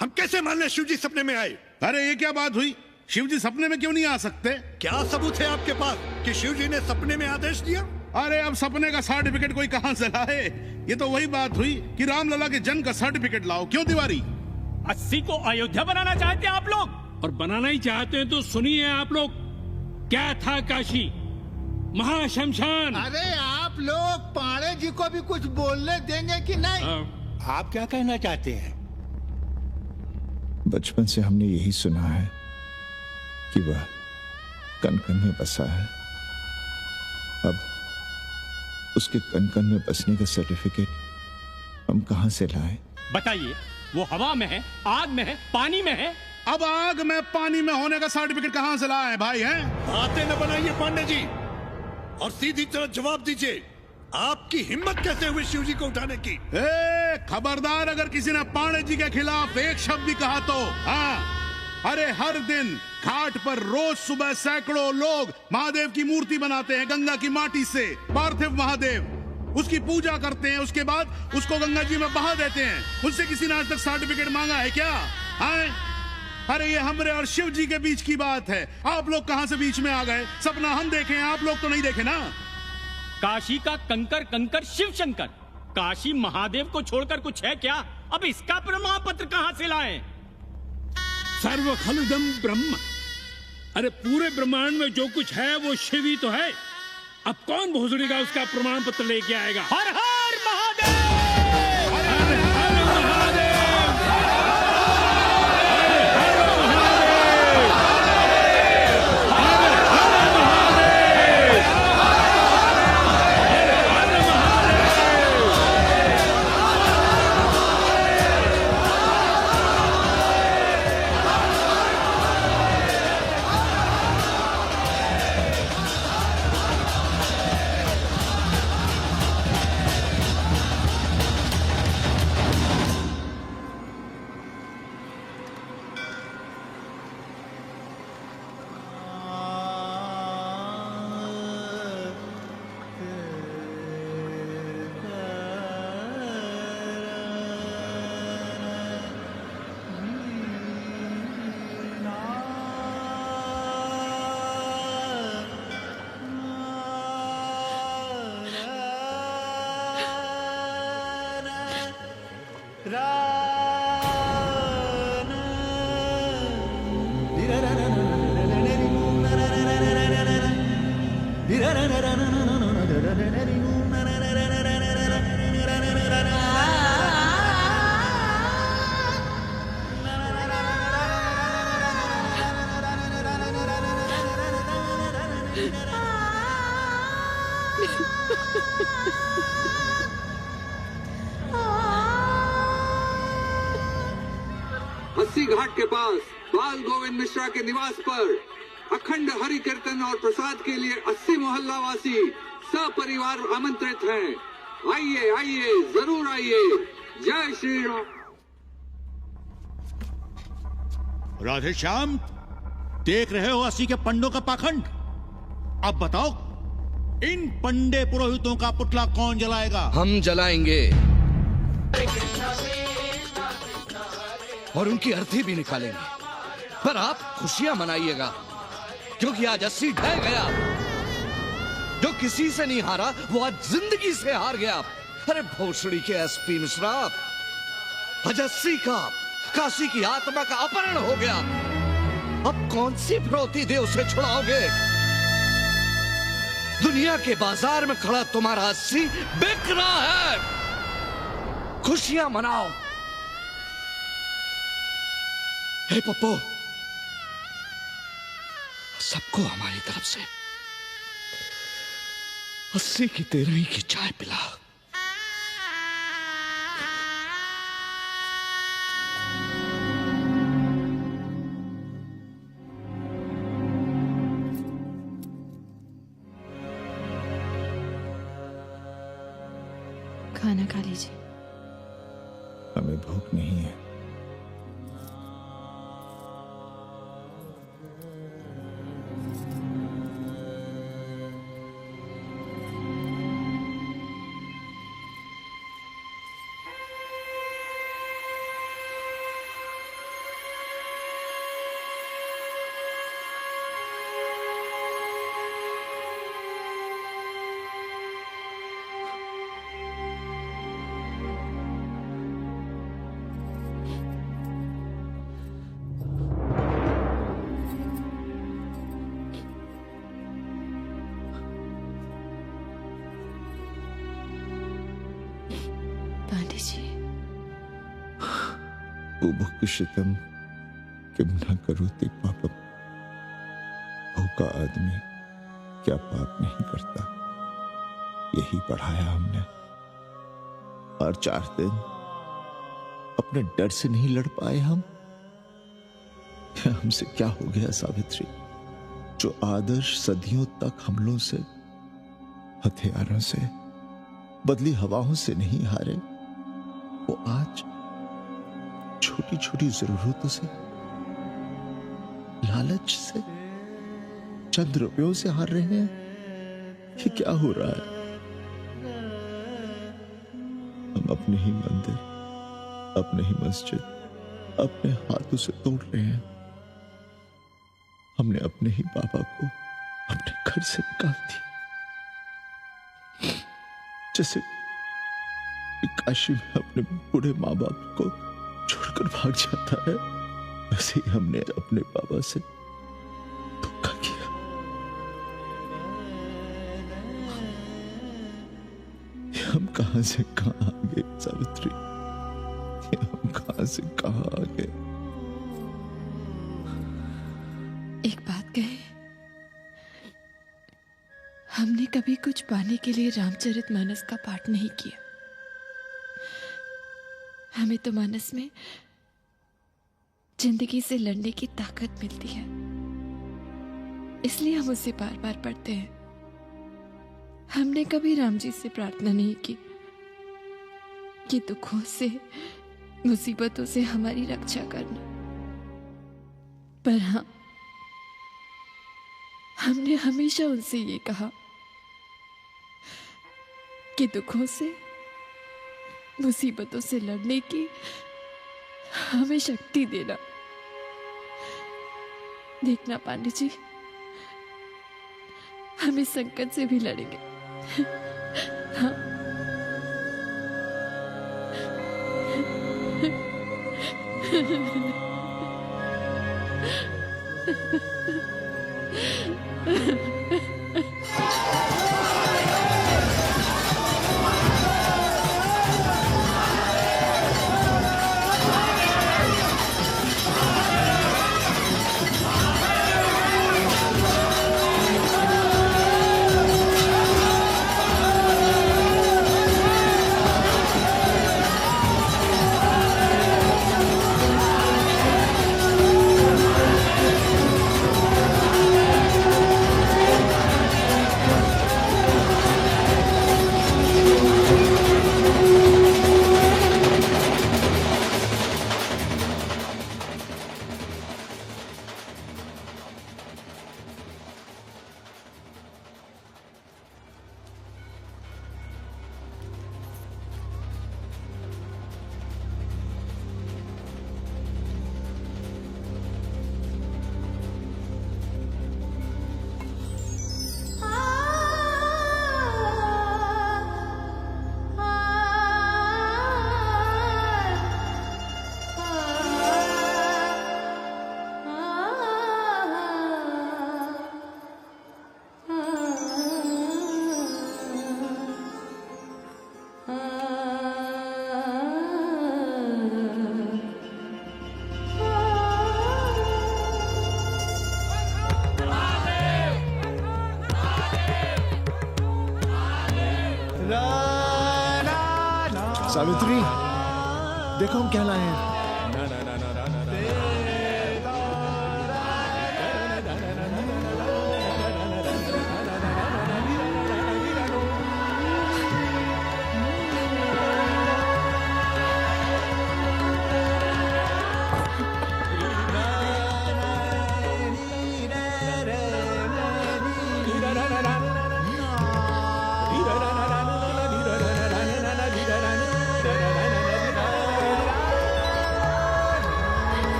हम कैसे मान लें शिव जी सपने में आए? अरे ये क्या बात हुई? शिव जी सपने में क्यों नहीं आ सकते? क्या सबूत है आपके पास कि शिव जी ने सपने में आदेश दिया? अरे अब सपने का सर्टिफिकेट कोई कहां से लाए? ये तो वही बात हुई कि रामलला के जन्म का सर्टिफिकेट लाओ। क्यों तिवारी? 80 को अयोध्या बनाना चाहते हैं आप लोग? और बनाना ही चाहते हैं तो सुनिए आप लोग, क्या था काशी महाशमशान। अरे आप लोग पाणे जी को भी कुछ बोलने देंगे कि नहीं? आप क्या कहना चाहते हैं? बचपन से हमने यही सुना है कि वह कन कन में बसा है। अब उसके कन कन में बसने का सर्टिफिकेट हम कहां से लाएं? बताइए, वो हवा में है, आग में है, पानी में है? अब आग में पानी में होने का सर्टिफिकेट कहां से लाए भाई? हैं? बातें न बनाइए पांडे जी, और सीधी तरह जवाब दीजिए, आपकी हिम्मत कैसे हुई शिव जी को उठाने की? खबरदार, अगर किसी ने पाणे जी के खिलाफ एक शब्द भी कहा तो। हाँ, अरे हर दिन घाट पर रोज सुबह सैकड़ों लोग महादेव की मूर्ति बनाते हैं गंगा की माटी से, पार्थिव महादेव। उसकी पूजा करते हैं, उसके बाद उसको गंगा जी में बहा देते हैं। उनसे किसी ने आज तक सर्टिफिकेट मांगा है क्या? हैं? अरे ये हमरे और शिव जी के बीच की बात है। आप लोग कहां से बीच में आ गए? सपना हम देखे, आप लोग तो नहीं देखे ना। काशी का कंकर कंकर शिव शंकर, काशी महादेव को छोड़कर कुछ है क्या? अब इसका प्रमाण पत्र कहां से लाएं? सर्व खलुदम ब्रह्म, अरे पूरे ब्रह्मांड में जो कुछ है वो शिव ही तो है। अब कौन भोसड़ी का उसका प्रमाण पत्र लेके आएगा? हर हर महादेव! अस्सी घाट के पास बाल गोविंद मिश्रा के निवास पर अखंड हरि कीर्तन और प्रसाद के लिए 80 मोहल्ला वासी सपरिवार आमंत्रित हैं। आइए आइए, जरूर आइए। जय श्री राम। राधे श्याम, देख रहे हो 80 के पंडों का पाखंड। अब बताओ, इन पंडे पुरोहितों का पुतला कौन जलाएगा? हम जलाएंगे और उनकी अर्थी भी निकालेंगे। पर आप खुशियां मनाइएगा, क्योंकि आज 80 ढह गया। जो किसी से नहीं हारा वो आज जिंदगी से हार गया। अरे भोसड़ी के एसपी मिश्रा, आज 80 का काशी की आत्मा का अपहरण हो गया। अब कौन सी फिरौती दे उसे छुड़ाओगे? दुनिया के बाजार में खड़ा तुम्हारा 80 बिक रहा है। खुशियां मनाओ। हे पप्पू, सबको हमारी तरफ से 80 की 13वीं की चाय पिला। खाना खा लीजिए। हमें भूख नहीं है। बुभुक्षितम किम न करोति पापम। भूखा आदमी क्या पाप नहीं करता, यही पढ़ाया हमने। और 4 दिन अपने डर से नहीं लड़ पाए हम। हमसे क्या हो गया सावित्री? जो आदर्श सदियों तक हमलों से, हथियारों से, बदली हवाओं से नहीं हारे, वो आज छोटी छोटी जरूरतों से, लालच से, चंद रुपयों से हार रहे हैं। ये क्या हो रहा है? हम अपने ही मंदिर, अपने ही मस्जिद अपने हाथों से तोड़ रहे हैं। हमने अपने ही बाबा को अपने घर से निकाल दिया। जैसे काशी में अपने बूढ़े माँ बाप को छोड़कर भाग जाता है, वैसे ही हमने अपने बाबा से धोखा किया। हम कहां से कहां आ गए सावित्री, हम कहां से कहां आ गए। एक बात कहे, हमने कभी कुछ पाने के लिए रामचरितमानस का पाठ नहीं किया। हमें तो मानस में जिंदगी से लड़ने की ताकत मिलती है, इसलिए हम उसे बार बार पढ़ते हैं। हमने कभी राम जी से प्रार्थना नहीं की कि दुखों से, मुसीबतों से हमारी रक्षा करना, पर हाँ, हमने हमेशा उनसे ये कहा कि दुखों से, मुसीबतों से लड़ने की हमें शक्ति देना। देखना पांडे जी, हम इस संकट से भी लड़ेंगे। हाँ। सावित्री, देखो हम क्या लाए हैं।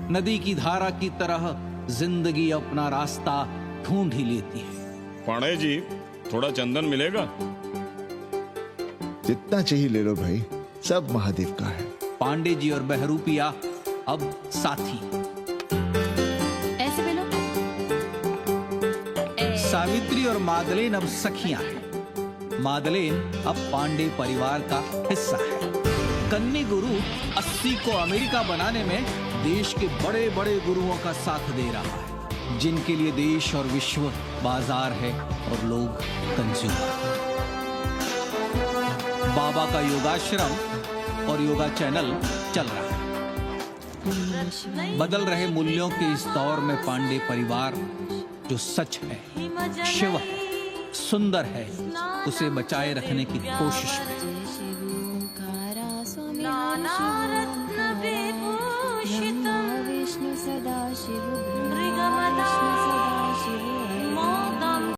नदी की धारा की तरह जिंदगी अपना रास्ता ढूंढ ही लेती है। पांडे जी, थोड़ा चंदन मिलेगा? जितना चाहिए ले लो भाई, सब महादेव का है। पांडे जी और बहरूपिया अब साथी। ऐसे में लो। सावित्री और मादलेन अब सखियां हैं। मादलेन अब पांडे परिवार का हिस्सा है। कन्नी गुरु 80 को अमेरिका बनाने में देश के बड़े बड़े गुरुओं का साथ दे रहा है, जिनके लिए देश और विश्व बाजार है और लोग कंज्यूमर। बाबा का योगाश्रम और योगा चैनल चल रहा है। बदल रहे मूल्यों के इस दौर में पांडे परिवार जो सच है, शिव है, सुंदर है, उसे बचाए रखने की कोशिश में। विष्णु सदा शिव